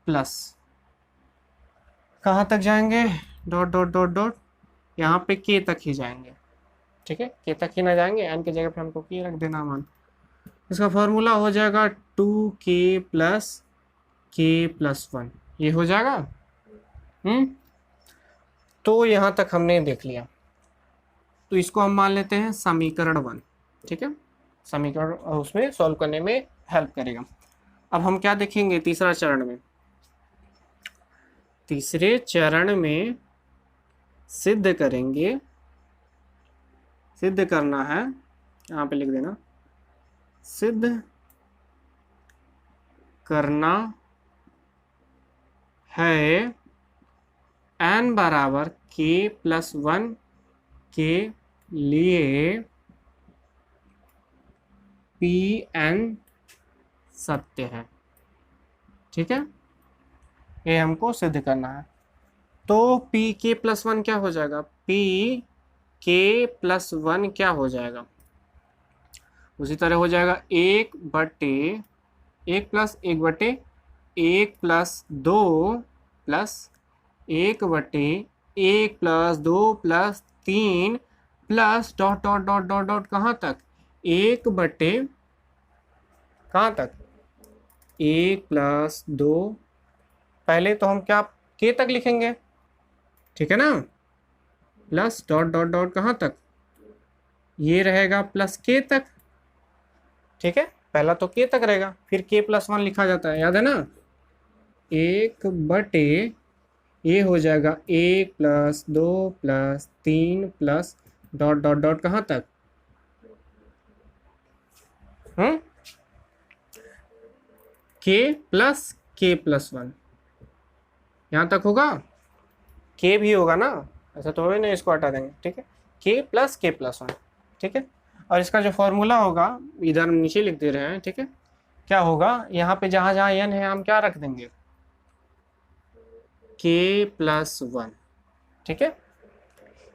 प्लस कहाँ तक जाएंगे डॉट डॉट डॉट डॉट, यहाँ पे k तक ही जाएंगे, ठीक है, k तक ही ना जाएंगे, n की जगह पे हमको k रख देना मान। इसका फॉर्मूला हो जाएगा 2k + k + 1, ये हो जाएगा। तो यहाँ तक हमने देख लिया, तो इसको हम मान लेते हैं समीकरण 1, ठीक है, समीकरण उसमें सॉल्व करने में हेल्प करेगा। अब हम क्या देखेंगे तीसरा चरण में, तीसरे चरण में सिद्ध करेंगे, सिद्ध करना है, यहाँ पे लिख देना, सिद्ध करना है n बराबर k + 1 के लिए Pn सत्य है, ठीक है, ये हमको सिद्ध करना है। तो Pk + 1 क्या हो जाएगा, Pk + 1 क्या हो जाएगा, उसी तरह हो जाएगा 1 बटे 1 + 1 बटे 1 + 2 प्लस 1 बटे 1 + 2 + 3 plus dot dot dot dot dot कहाँ तक 1 बटे कहाँ तक 1 + 2, पहले तो हम क्या k तक लिखेंगे, ठीक है ना, प्लस डॉट डॉट डॉट कहाँ तक, ये रहेगा प्लस k तक, ठीक है, पहला तो k तक रहेगा, फिर k + 1 लिखा जाता है, याद है ना, 1 बटे ये हो जाएगा 1 + 2 + 3 प्लस डॉट डॉट डॉट कहाँ तक k + k + 1, यहाँ तक होगा, k भी होगा ना, ऐसा तो है ना, इसको हटा देंगे, ठीक है, k + k + 1, ठीक है। और इसका जो फॉर्मूला होगा इधर हम नीचे लिख दे रहे हैं, ठीक है, क्या होगा, यहाँ पे जहाँ जहाँ n है हम क्या रख देंगे k + 1, ठीक है,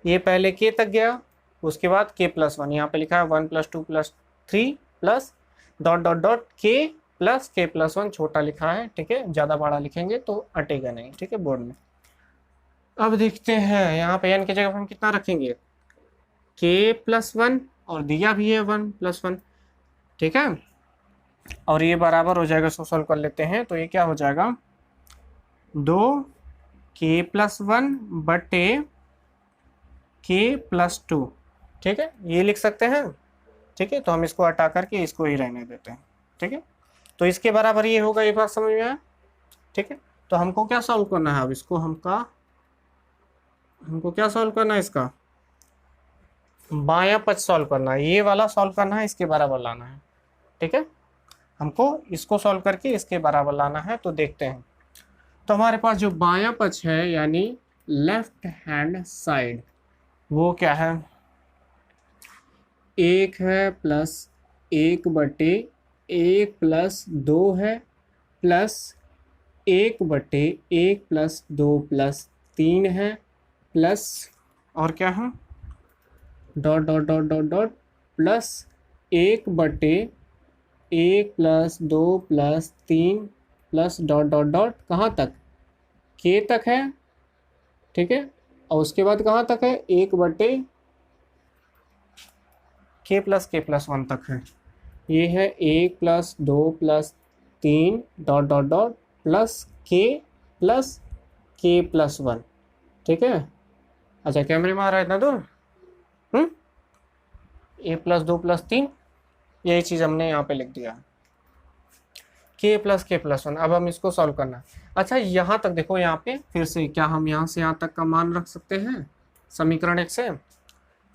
ये पहले k तक गया, उसके बाद k + 1, यहाँ पे लिखा है 1 + 2 + 3 plus dot dot dot k + k + 1 छोटा लिखा है, ठीक है, ज़्यादा बड़ा लिखेंगे तो अटेगा नहीं, ठीक है, बोर्ड में। अब देखते हैं यहाँ पे n की जगह हम कितना रखेंगे k + 1 और दिया भी है 1 + 1, ठीक है, और ये बराबर हो जाएगा, इसको सॉल्व कर लेते हैं, तो ये क्या हो जाएगा 2k + 1 बटे k + 2, ठीक है, ये लिख सकते हैं, ठीक है, तो हम इसको हटा करके इसको ही रहने देते हैं। ठीक है, तो इसके बराबर ये होगा, ये बात समझ में आया। ठीक है, तो हमको क्या सॉल्व करना है अब, इसको हमको क्या सॉल्व करना है, इसका बायां पक्ष सॉल्व करना है, ये वाला सॉल्व करना है, इसके बराबर लाना है। ठीक है, हमको इसको सॉल्व करके इसके बराबर लाना है। तो देखते हैं, तो हमारे पास जो बायां पक्ष है यानी लेफ्ट हैंड साइड, वो क्या है, 1 है प्लस 1/1 + 2 है प्लस 1/1 + 2 + 3 है प्लस और क्या है dot dot dot dot dot plus 1/1 + 2 + 3 plus dot dot dot कहाँ तक, के तक है। ठीक है, और उसके बाद कहाँ तक है, 1/k + 1 तक है। ये है 1 + 2 + 3 dot dot dot plus k + k+1। ठीक है, अच्छा कैमरे में आ रहा है इतना दूर, a + 2 + 3, यही चीज़ हमने यहाँ पे लिख दिया, k + k+1। अब हम इसको सॉल्व करना है। अच्छा यहाँ तक देखो, यहाँ पे फिर से क्या हम यहाँ से यहाँ तक का मान रख सकते हैं समीकरण 1 से।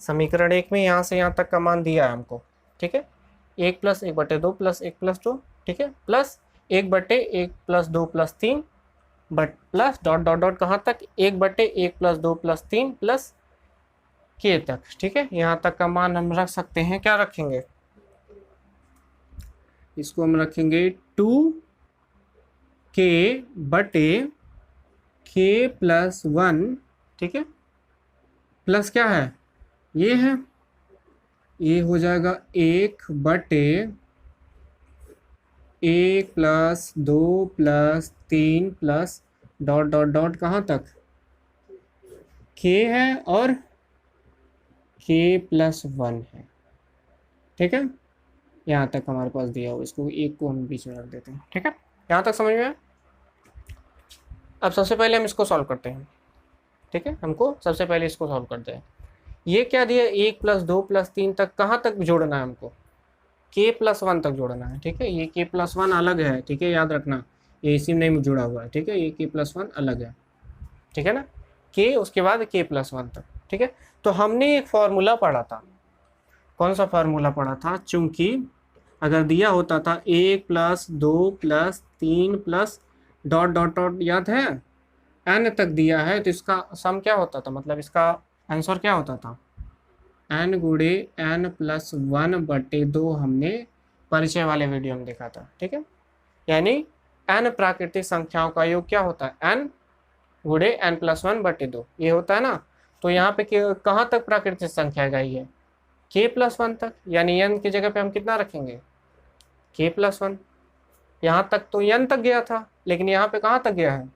समीकरण 1 में यहाँ से यहाँ तक का मान दिया है हमको। ठीक है, 1 + 1/2 + 1 + 2, ठीक है, plus 1/1 + 2 + 3 but plus dot dot dot कहाँ तक, 1/1 + 2 + 3 प्लस k तक। ठीक है, यहाँ तक का मान हम रख सकते हैं, क्या रखेंगे, इसको हम रखेंगे 2k/k+1। ठीक है, प्लस क्या है, ये है, ये हो जाएगा 1/1 + 2 + 3 प्लस डॉट डॉट डॉट कहाँ तक, k है और k+1 है। ठीक है, यहाँ तक हमारे पास दिया हो, इसको एक को हम बीच में रख देते हैं। ठीक है, यहाँ तक समझ में आया। अब सबसे पहले हम इसको सॉल्व करते हैं। ठीक है, हमको सबसे पहले इसको सॉल्व करते हैं। ये क्या दिया, 1 + 2 + 3 तक कहाँ तक जोड़ना है हमको, k+1 तक जोड़ना है। ठीक है, ये k+1 अलग है। ठीक है, याद रखना, ये इसी में नहीं जुड़ा हुआ है। ठीक है, ये k+1 अलग है। ठीक है ना, k उसके बाद k+1 तक। ठीक है, तो हमने एक फॉर्मूला पढ़ा था, कौन सा फार्मूला पढ़ा था, चूंकि अगर दिया होता था 1 + 2 + 3 प्लस डॉट डॉट डॉट, याद है, n तक दिया है, तो इसका सम क्या होता था, मतलब इसका आंसर क्या होता था, n × n+1/2 हमने परिचय वाले वीडियो में देखा था। ठीक है, यानी n प्राकृतिक संख्याओं का योग क्या होता है, n × n+1/2 ये होता है ना। तो यहाँ पे कहाँ तक प्राकृतिक संख्या गई है, k+1 तक, यानी n की जगह पे हम कितना रखेंगे, k+1। यहाँ तक तो n तक गया था, लेकिन यहाँ पे कहाँ तक गया है,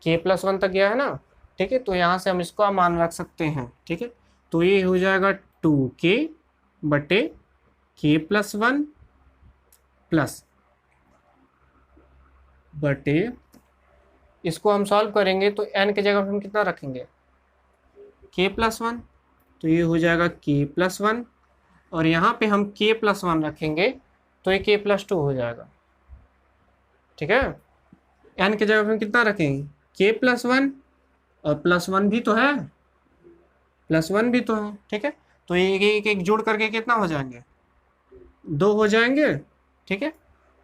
k+1 तक गया है ना। ठीक है, तो यहाँ से हम इसको मान रख सकते हैं। ठीक है, तो ये हो जाएगा 2k/k+1 प्लस बटे, इसको हम सॉल्व करेंगे तो n की जगह पे हम कितना रखेंगे, k+1, तो ये हो जाएगा k+1, और यहाँ पे हम k+1 रखेंगे तो ये k+2 हो जाएगा। ठीक है, n की जगह पे हम कितना रखेंगे, k+1 और +1 भी तो है, +1 भी तो है। ठीक है, तो ये एक एक जोड़ करके कितना हो जाएंगे, 2 हो जाएंगे। ठीक है,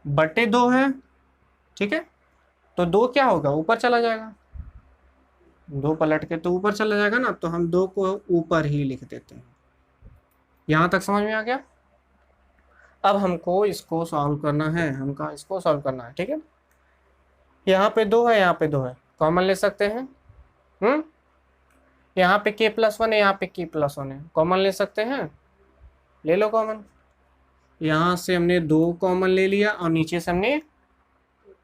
बटे 2 है। ठीक है, तो 2 क्या होगा, ऊपर चला जाएगा, 2 पलट के तो ऊपर चला जाएगा ना, तो हम 2 को ऊपर ही लिख देते हैं। यहाँ तक समझ में आ गया। अब हमको इसको सॉल्व करना है, इसको सॉल्व करना है। ठीक है, यहाँ पे 2 है, यहाँ पे 2 है, कॉमन ले सकते हैं। यहाँ पे k+1 है, यहाँ पे k+1 है, कॉमन ले सकते हैं, ले लो कॉमन। यहाँ से हमने 2 कॉमन ले लिया और नीचे से हमने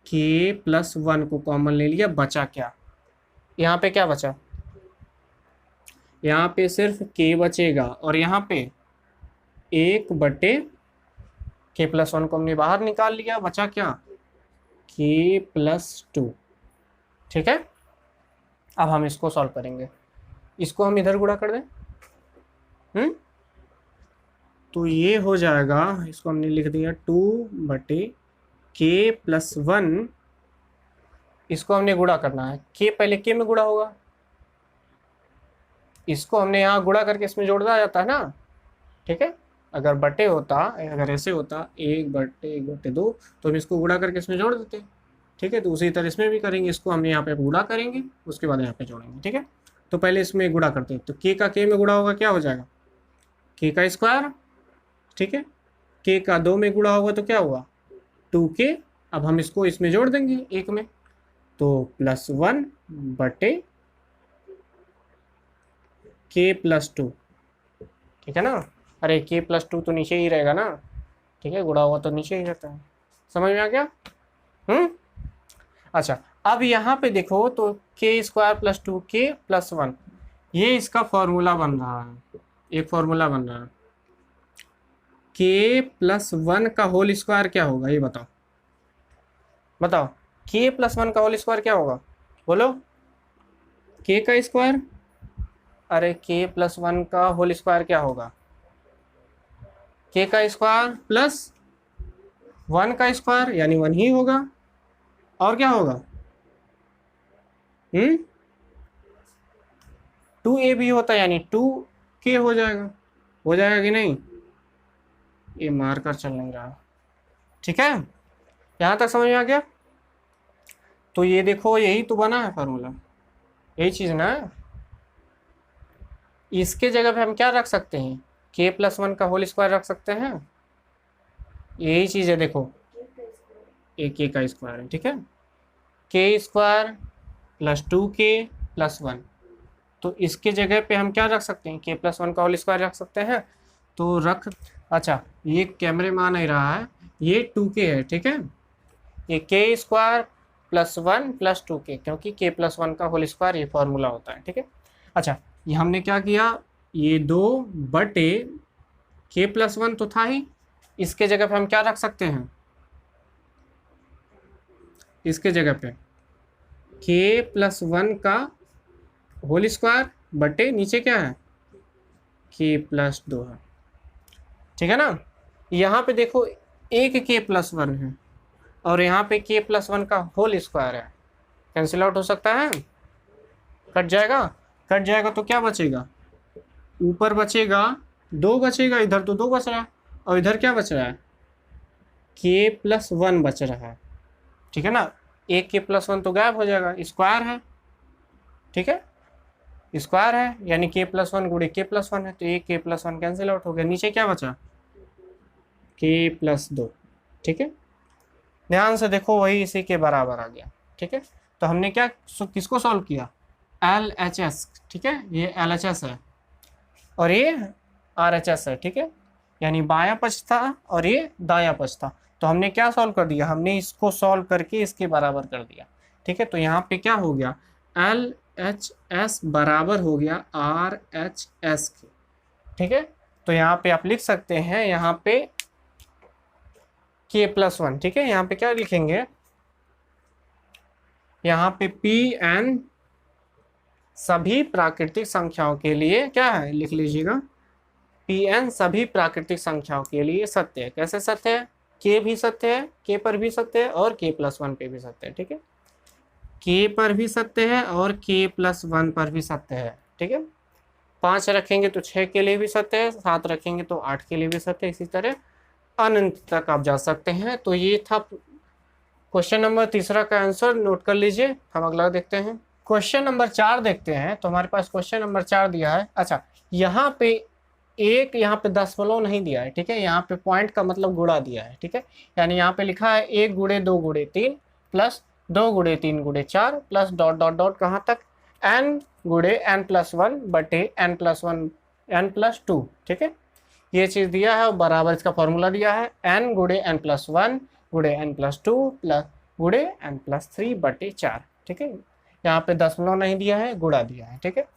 k+1 को कॉमन ले लिया। बचा क्या, यहाँ पे क्या बचा, यहाँ पे सिर्फ k बचेगा, और यहाँ पे 1/k+1 को हमने बाहर निकाल लिया, बचा क्या, k+2। ठीक है, अब हम इसको सॉल्व करेंगे, इसको हम इधर गुणा कर दें, तो ये हो जाएगा, इसको हमने लिख दिया 2/k+1, इसको हमने गुणा करना है, k पहले k में गुणा होगा, इसको हमने यहाँ गुणा करके इसमें जोड़ दिया जाता है ना, ठीक है। अगर बटे होता, अगर ऐसे होता 1/1/2, तो हम इसको गुणा करके इसमें जोड़ देते, ठीक है। तो उसी तरह इसमें भी करेंगे, इसको हमने यहाँ पे गुणा करेंगे, उसके बाद यहाँ पे जोड़ेंगे, ठीक है। तो पहले इसमें गुणा करते हैं, तो k का k में गुणा होगा, क्या हो जाएगा, k का स्क्वायर, ठीक है। k का 2 में गुणा होगा तो क्या होगा, 2k। अब हम इसको इसमें जोड़ देंगे एक में, तो +1/k+2, ठीक है ना। अरे k+2 तो नीचे ही रहेगा ना, ठीक है, गुणा हुआ तो नीचे ही रहता है, समझ में आ गया। अच्छा, अब यहाँ पे देखो तो k²+2k+1, ये इसका फॉर्मूला बन रहा है, एक फॉर्मूला बन रहा है। k+1 का होल स्क्वायर क्या होगा, ये बताओ, बताओ k+1 का होल स्क्वायर क्या होगा, बोलो। k का स्क्वायर, अरे k+1 का होल स्क्वायर क्या होगा, k का स्क्वायर प्लस 1 का स्क्वायर, यानी 1 ही होगा, और क्या होगा, 2a भी होता है, यानी 2k हो जाएगा कि नहीं, ये मार कर चल नहीं रहा, ठीक है। यहाँ तक समझ में आ गया। तो ये देखो, यही तो बना है फार्मूला, यही चीज़ ना। इसके जगह पे हम क्या रख सकते हैं, k+1 का होल स्क्वायर रख सकते हैं, यही चीज़ है, देखो एक k का स्क्वायर है, ठीक है, k²+2k+1, तो इसके जगह पे हम क्या रख सकते हैं, k+1 का होल स्क्वायर रख सकते हैं, तो रख। अच्छा, ये कैमरे में आ नहीं रहा है, ये 2k है, ठीक है, ये k²+1+2k, क्योंकि k+1 का होल स्क्वायर ये फॉर्मूला होता है, ठीक है। अच्छा, ये हमने क्या किया, ये 2/k+1 तो था ही, इसके जगह पे हम क्या रख सकते हैं, इसके जगह पे k+1 का होल स्क्वायर बटे नीचे क्या है, k+2 है, ठीक है ना। यहाँ पे देखो एक k+1 है और यहाँ पे k+1 का होल स्क्वायर है, कैंसिल आउट हो सकता है, कट जाएगा तो क्या बचेगा, ऊपर बचेगा 2 बचेगा, इधर तो 2 बच रहा है, और इधर क्या बच रहा है, k+1 बच रहा है, ठीक है ना। एक k+1 तो गायब हो जाएगा, स्क्वायर है, ठीक है, स्क्वायर है, यानी k+1 गुणे k+1 है, तो एक k+1 कैंसिल आउट हो गया, नीचे क्या बचा, k+2, ठीक है। ध्यान से देखो, वही इसी के बराबर आ गया, ठीक है। तो हमने क्या किसको सॉल्व किया, LHS, ठीक है, ये LHS है और ये RHS है, ठीक है, यानी बायां पक्ष था और ये दायां पक्ष था, तो हमने क्या सॉल्व कर दिया, हमने इसको सॉल्व करके इसके बराबर कर दिया, ठीक है। तो यहाँ पे क्या हो गया, LHS बराबर हो गया RHS के, ठीक है। तो यहाँ पे आप लिख सकते हैं, यहाँ पे k+1, ठीक है, यहाँ पे क्या लिखेंगे, यहाँ पे Pn सभी प्राकृतिक संख्याओं के लिए क्या है, लिख लीजिएगा, Pn सभी प्राकृतिक संख्याओं के लिए सत्य है। कैसे सत्य है, k भी सत्य है, k पर भी सत्य है और k+1 पे भी सत्य है, ठीक है, k पर भी सत्य है और k+1 पर भी सत्य है, ठीक है। 5 रखेंगे तो 6 के लिए भी सत्य है, 7 रखेंगे तो 8 के लिए भी सत्य है, इसी तरह अनंत तक आप जा सकते हैं। तो ये था क्वेश्चन नंबर 3 का आंसर, नोट कर लीजिए। हम अगला देखते हैं, क्वेश्चन नंबर 4 देखते हैं। तो हमारे पास क्वेश्चन नंबर 4 दिया है। अच्छा, यहाँ पे यहाँ पे दशमलव नहीं दिया है, ठीक है, यहाँ पे पॉइंट का मतलब गुणा दिया है, ठीक है, यानी यहाँ पे लिखा है 1 × 2 × 3 plus 2 × 3 × 4 plus dot dot dot कहाँ तक, n × n+1 बटे n+1 n+2, ठीक है, ये चीज़ दिया है और बराबर इसका फॉर्मूला दिया है n × n+1 × n+2 plus × n+3 बटे 4, ठीक है। यहाँ पे दशमलव नहीं दिया है, गुणा दिया है, ठीक है।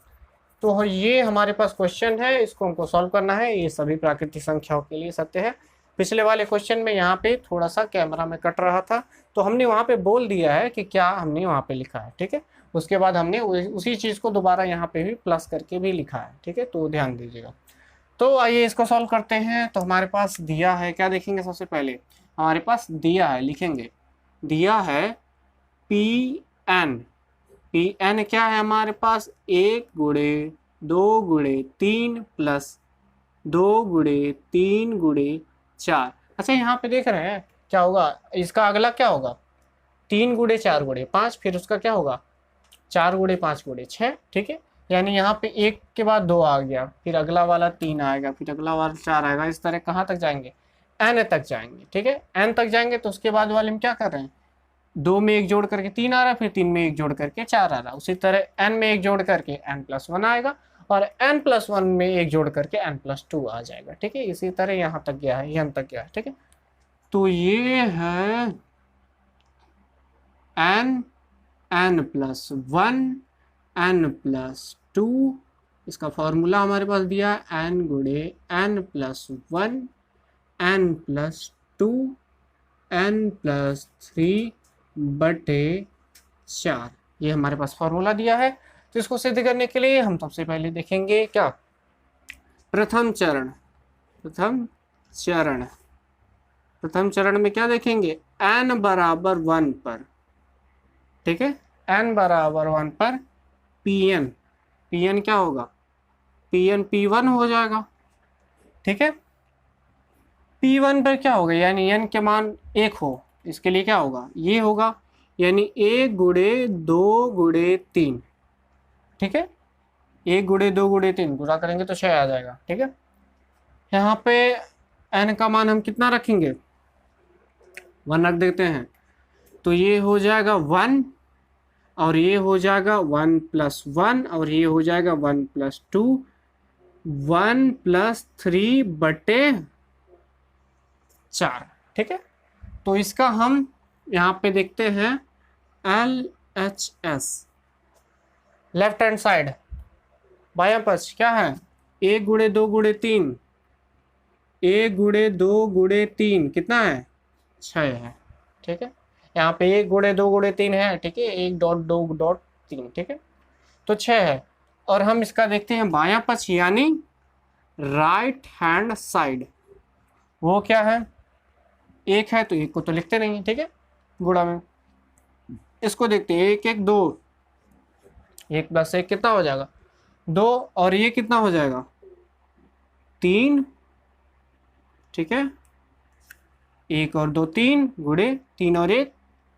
तो ये हमारे पास क्वेश्चन है, इसको हमको सॉल्व करना है। ये सभी प्राकृतिक संख्याओं के लिए सत्य है। पिछले वाले क्वेश्चन में यहाँ पे थोड़ा सा कैमरा में कट रहा था, तो हमने वहाँ पे बोल दिया है कि क्या हमने वहाँ पे लिखा है, ठीक है। उसके बाद हमने उसी चीज़ को दोबारा यहाँ पे भी प्लस करके भी लिखा है, ठीक है, तो ध्यान दीजिएगा। तो आइए इसको सॉल्व करते हैं। तो हमारे पास दिया है, क्या देखेंगे सबसे पहले हमारे पास दिया है, लिखेंगे दिया है पी एन। पी एन क्या है हमारे पास, 1 गुणे 2 गुणे 3 प्लस 2 गुणे 3 गुणे 4। अच्छा यहाँ पे देख रहे हैं क्या होगा, इसका अगला क्या होगा, 3 गुणे 4 गुणे 5, फिर उसका क्या होगा 4 गुणे 5 गुणे 6। ठीक है, यानी यहाँ पे 1 के बाद 2 आ गया, फिर अगला वाला 3 आएगा, फिर अगला वाला 4 आएगा, इस तरह कहाँ तक जाएंगे, एन तक जाएंगे। ठीक है, एन तक जाएंगे तो उसके बाद वाले में क्या कर रहे हैं, 2 में 1 जोड़ करके 3 आ रहा है, फिर 3 में 1 जोड़ करके 4 आ रहा है। उसी तरह n में 1 जोड़ करके n+1 आएगा, और n+1 में 1 जोड़ करके n+2 आ जाएगा। ठीक है, इसी तरह यहाँ तक गया है, n तक गया है। ठीक है, तो ये है n+1 n+2, इसका फॉर्मूला हमारे पास दिया है n गुणे n+1 n+2 n+3 बटे 4, ये हमारे पास फॉर्मूला दिया है। तो इसको सिद्ध करने के लिए हम सबसे पहले देखेंगे क्या, प्रथम चरण में क्या देखेंगे, n बराबर 1 पर। ठीक है, n बराबर 1 पर pn क्या होगा, pn p1 हो जाएगा। ठीक है, p1 पर क्या होगा, यानी n के मान 1 हो, इसके लिए क्या होगा, ये होगा, यानी 1 गुणे 2 गुणे 3। ठीक है, 1 गुणे 2 गुणे 3 गुणा करेंगे तो 6 आ जाएगा। ठीक है, यहाँ पे n का मान हम कितना रखेंगे, 1 रख देते हैं, तो ये हो जाएगा 1, और ये हो जाएगा 1+1, और ये हो जाएगा 1+2 1+3 बटे 4। ठीक है, तो इसका हम यहाँ पे देखते हैं LHS, लेफ्ट हैंड साइड बायां पक्ष क्या है, 1 गुणे 2 गुणे 3, 1 गुणे 2 गुणे 3 कितना है, 6 है। ठीक है, यहाँ पे 1 गुणे 2 गुणे 3 है। ठीक है, 1 डॉट 2 डॉट 3, ठीक है, तो 6 है। और हम इसका देखते हैं बायां पक्ष, यानी राइट हैंड साइड, वो क्या है, 1 है, तो 1 को तो लिखते नहीं है। ठीक है, गुणा में इसको देखते हैं, 1 1 2, 1 + 1 कितना हो जाएगा 2, और ये कितना हो जाएगा 3। ठीक है, 1 और 2 3 गुणे 3 और 1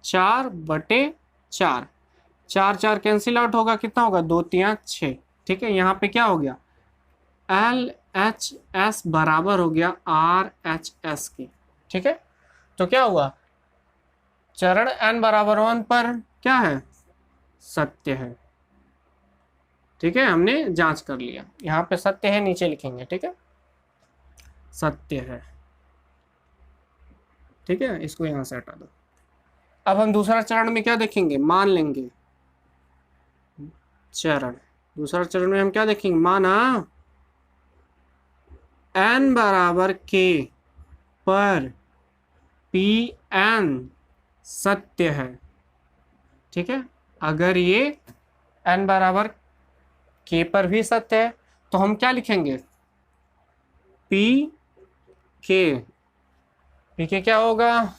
4 बटे 4, 4 4 कैंसिल आउट होगा, कितना होगा 2 3 6। ठीक है, यहाँ पे क्या हो गया, LHS बराबर हो गया RHS के। ठीक है, तो क्या हुआ, चरण n बराबर 1 पर क्या है, सत्य है। ठीक है, हमने जांच कर लिया, यहाँ पे सत्य है नीचे लिखेंगे। ठीक है, सत्य है। ठीक है, इसको यहाँ से हटा दो। अब हम दूसरा चरण में क्या देखेंगे, मान लेंगे चरण, दूसरा चरण में हम क्या देखेंगे, माना n बराबर k पर pn सत्य है। ठीक है, अगर ये n बराबर k पर भी सत्य है तो हम क्या लिखेंगे, pk क्या होगा,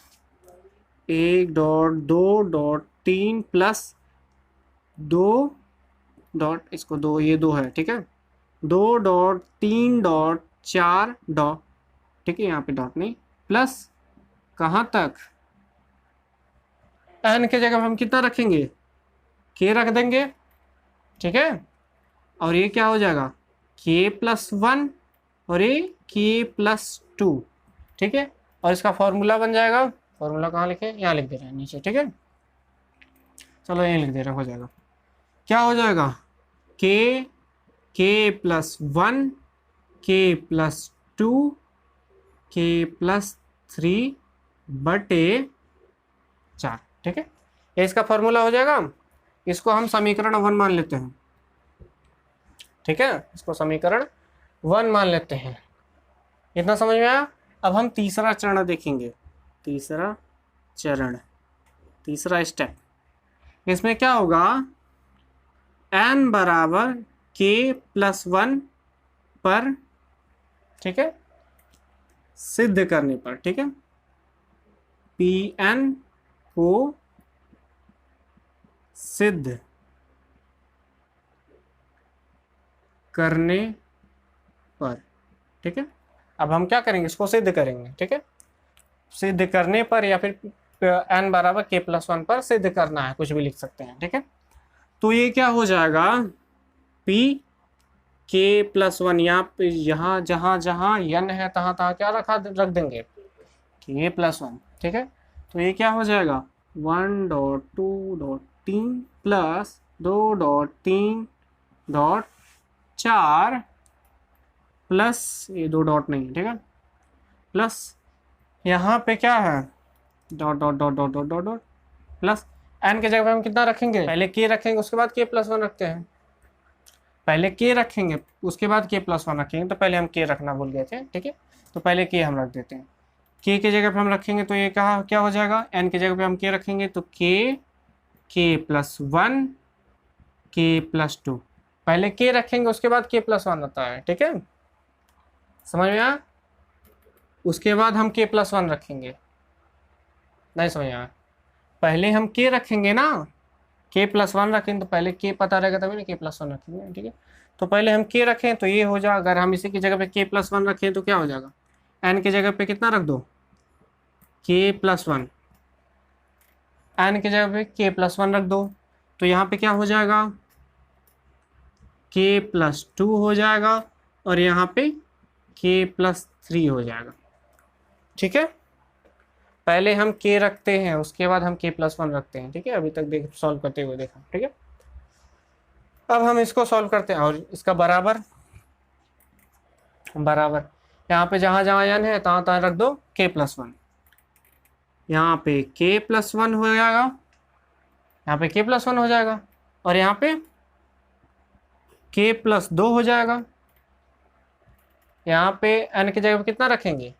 1 डॉट 2 डॉट 3 प्लस 2 डॉट, इसको 2, ये 2 है। ठीक है, 2 डॉट 3 डॉट 4 डॉट, ठीक है, यहाँ पे डॉट नहीं, प्लस कहाँ तक, n के जगह हम कितना रखेंगे, k रख देंगे। ठीक है, और ये क्या हो जाएगा k+1 और ये k+2। ठीक है, और इसका फॉर्मूला बन जाएगा, फॉर्मूला कहाँ लिखे, यहाँ लिख दे रहे हैं नीचे। ठीक है, चलो यहीं लिख दे रहे हैं, हो जाएगा, क्या हो जाएगा, k+1 k+2 k+3 बटे 4। ठीक है, ये इसका फॉर्मूला हो जाएगा। इसको हम समीकरण 1 मान लेते हैं। ठीक है, इसको समीकरण 1 मान लेते हैं। इतना समझ में आया। अब हम तीसरा चरण देखेंगे, तीसरा चरण, तीसरा स्टेप, इसमें क्या होगा, n बराबर k+1 पर ठीक है, सिद्ध करने पर, ठीक है, Pn को सिद्ध करने पर, ठीक है। अब हम क्या करेंगे, इसको सिद्ध करेंगे, ठीक है, सिद्ध करने पर या फिर n बराबर k+1 पर सिद्ध करना है, कुछ भी लिख सकते हैं, ठीक है। तो ये क्या हो जाएगा, p k+1, यहाँ पे यहाँ जहाँ जहाँ n है तहाँ तहाँ क्या रख देंगे, k+1, ठीक है। तो ये क्या हो जाएगा 1.2.3 प्लस 2.3.4 प्लस ये 2 डॉट नहीं, ठीक है, प्लस यहाँ पे क्या है dot dot dot dot dot dot dot plus n के जगह पे हम कितना रखेंगे, पहले k रखेंगे उसके बाद k+1 रखते हैं, पहले k रखेंगे उसके बाद k+1 रखेंगे, तो पहले हम k रखना भूल गए थे, ठीक है। तो पहले k हम रख देते हैं, k के जगह पे हम रखेंगे तो ये क्या हो जाएगा, n के जगह पे हम k रखेंगे तो k k+1 k+2, पहले k रखेंगे उसके बाद k+1 आता है, ठीक है, समझ में आया। उसके बाद हम k+1 रखेंगे, नहीं समझ आया, पहले हम k रखेंगे ना, k+1 रखेंगे तो पहले k पता रहेगा तभी ना k+1 रखेंगे, ठीक है। तो पहले हम k रखें तो ये हो जाएगा, अगर हम इसी की जगह पे k+1 रखें तो क्या हो जाएगा, n के जगह पे कितना रख दो k+1, n के जगह पे k+1 रख दो, तो यहाँ पे क्या हो जाएगा k+2 हो जाएगा और यहाँ पे k+3 हो जाएगा, ठीक है। पहले हम k रखते हैं उसके बाद हम k+1 रखते हैं, ठीक है, अभी तक देख सॉल्व करते हुए देखा, ठीक है। अब हम इसको सॉल्व करते हैं और इसका बराबर यहाँ पे जहाँ जहाँ n है तहाँ तहाँ रख दो k+1, यहाँ पे k+1 हो जाएगा, यहाँ पे k+1 हो जाएगा और यहाँ पे k+2 हो जाएगा, यहाँ पे n की जगह पे कितना रखेंगे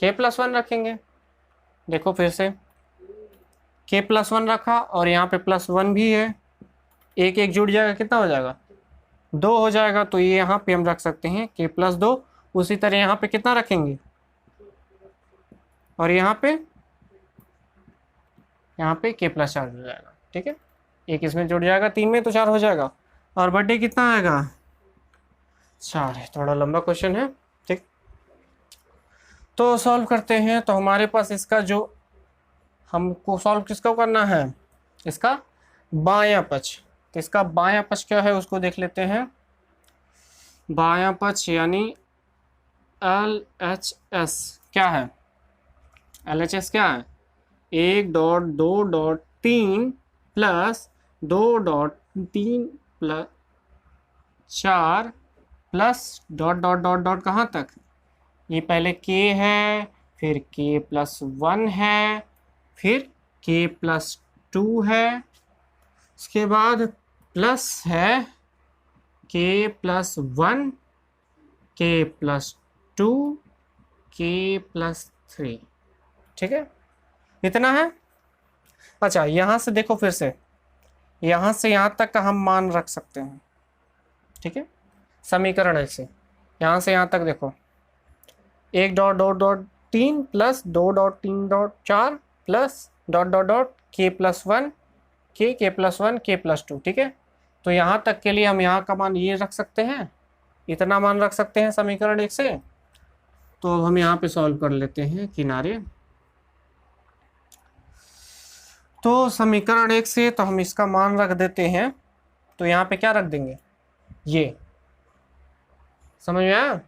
k+1 रखेंगे, देखो फिर से k+1 रखा और यहाँ पे +1 भी है, एक एक जुड़ जाएगा, कितना हो जाएगा 2 हो जाएगा, तो ये यहाँ पे हम रख सकते हैं k+2, उसी तरह यहाँ पे कितना रखेंगे और यहाँ पे k+4 हो जाएगा, ठीक है, एक इसमें जुड़ जाएगा, 3 में तो 4 हो जाएगा और बर्थडे कितना आएगा 4 है, थोड़ा लंबा क्वेश्चन है, ठीक। तो सॉल्व करते हैं, तो हमारे पास इसका जो हमको सॉल्व किसको करना है, इसका बायां पक्ष, तो इसका बायां पक्ष क्या है उसको देख लेते हैं। बायां पक्ष यानी LHS क्या है, LHS क्या है 1.2.3 plus 2.3 plus 4 plus dot dot dot dot कहाँ तक, ये पहले k है फिर k+1 है फिर k+2 है, उसके बाद प्लस है k+1 k+2 k+3, ठीक है, इतना है। अच्छा यहाँ से देखो फिर से, यहाँ से यहाँ तक का हम मान रख सकते हैं, ठीक है, समीकरण ऐसे यहाँ से यहाँ तक देखो 1.2.3 plus 2.3.4 plus dot dot dot k+1 k+1 k+2, ठीक है। तो यहाँ तक के लिए हम यहाँ का मान ये रख सकते हैं, इतना मान रख सकते हैं समीकरण 1 से। तो अब हम यहाँ पे सॉल्व कर लेते हैं किनारे, तो समीकरण 1 से तो हम इसका मान रख देते हैं, तो यहाँ पे क्या रख देंगे ये, समझ में आया,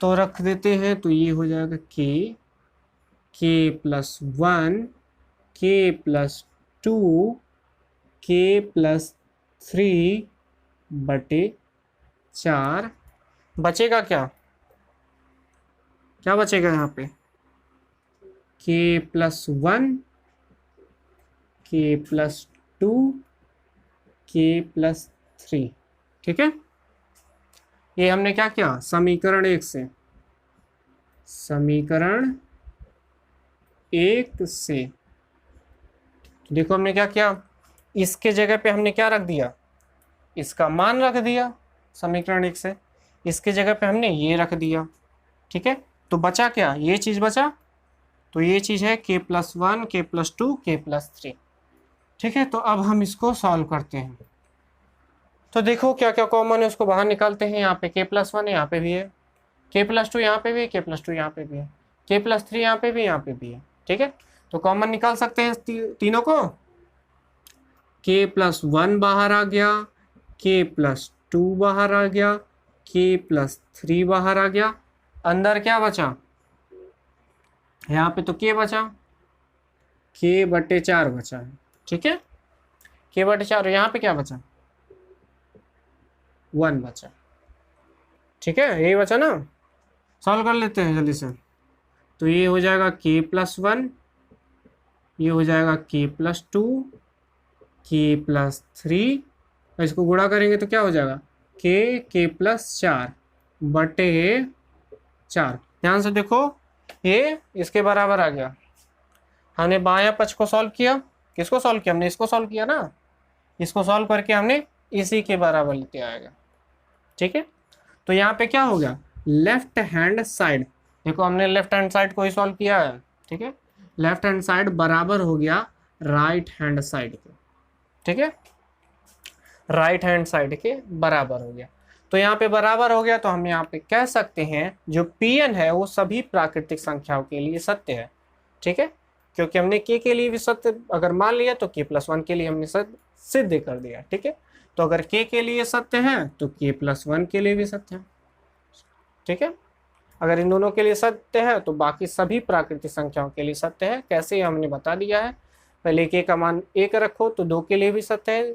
तो रख देते हैं, तो ये हो जाएगा k+1 k+2 k+3 बटे 4, बचेगा क्या बचेगा यहाँ पे k+1 k+2 k+3, ठीक है। ये हमने क्या किया समीकरण 1 से, समीकरण 1 से देखो हमने क्या किया, इसके जगह पे हमने क्या रख दिया, इसका मान रख दिया समीकरण 1 से, इसके जगह पे हमने ये रख दिया, ठीक है। तो बचा क्या, ये चीज़ बचा, तो ये चीज़ है k+1 k+2 k+3, ठीक है। तो अब हम इसको सॉल्व करते हैं। तो देखो क्या क्या कॉमन है उसको बाहर निकालते हैं। यहाँ पे k+1 यहाँ पे भी है, k+2 यहाँ पे भी है, k+2 यहाँ पे भी है, k+3 यहाँ पे भी, यहाँ पे भी है, ठीक है। तो कॉमन निकाल सकते हैं तीनों को। k+1 बाहर आ गया, k+2 बाहर आ गया, k+3 बाहर आ गया, अंदर क्या बचा, यहाँ पे तो k बचा, k/4 बचा है, ठीक है। k/4, यहाँ पे क्या बचा, 1 बचा, ठीक है। यही बचा ना, सॉल्व कर लेते हैं जल्दी से। तो ये हो जाएगा k+1, ये हो जाएगा k+2 k+3, इसको गुणा करेंगे तो क्या हो जाएगा, k+4 बटे 4। ध्यान से देखो, ये इसके बराबर आ गया। हमने बायां पक्ष को सॉल्व किया, किसको सॉल्व किया, हमने इसको सॉल्व किया ना, इसको सॉल्व करके हमने इसी के बराबर लेते आएगा, ठीक है। तो यहाँ पे क्या हो गया, लेफ्ट हैंड साइड, देखो हमने लेफ्ट हैंड साइड को ही सॉल्व किया है, ठीक है। लेफ्ट हैंड साइड बराबर हो गया राइट हैंड साइड के, ठीक है, राइट हैंड साइड के बराबर हो गया। तो यहाँ पे बराबर हो गया, तो हम यहाँ पे कह सकते हैं जो Pn है वो सभी प्राकृतिक संख्याओं के लिए सत्य है, ठीक है। क्योंकि हमने k के लिए भी सत्य अगर मान लिया तो k+1 के लिए हमने सिद्ध कर दिया, ठीक है। तो अगर k के लिए सत्य है तो k+1 के लिए भी सत्य है, ठीक है। अगर इन दोनों के लिए सत्य है तो बाकी सभी प्राकृतिक संख्याओं के लिए सत्य है। कैसे हमने बता दिया है, पहले k का मान 1 रखो तो 2 के लिए भी सत्य है,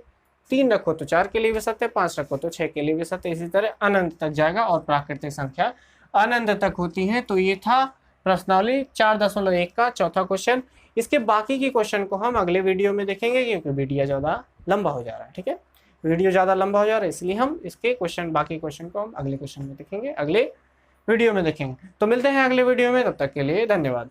3 रखो तो 4 के लिए भी सत्य है, 5 रखो तो 6 के लिए भी सत्य है, इसी तरह अनंत तक जाएगा और प्राकृतिक संख्या अनंत तक होती है। तो ये था प्रश्नावली 4.1 का चौथा क्वेश्चन। इसके बाकी के क्वेश्चन को हम अगले वीडियो में देखेंगे, क्योंकि वीडियो ज़्यादा लंबा हो जा रहा है, ठीक है। वीडियो ज़्यादा लंबा हो जा रहा है, इसलिए हम इसके बाकी क्वेश्चन को हम अगले क्वेश्चन में देखेंगे, अगले वीडियो में देखेंगे। तो मिलते हैं अगले वीडियो में, तब तक के लिए धन्यवाद।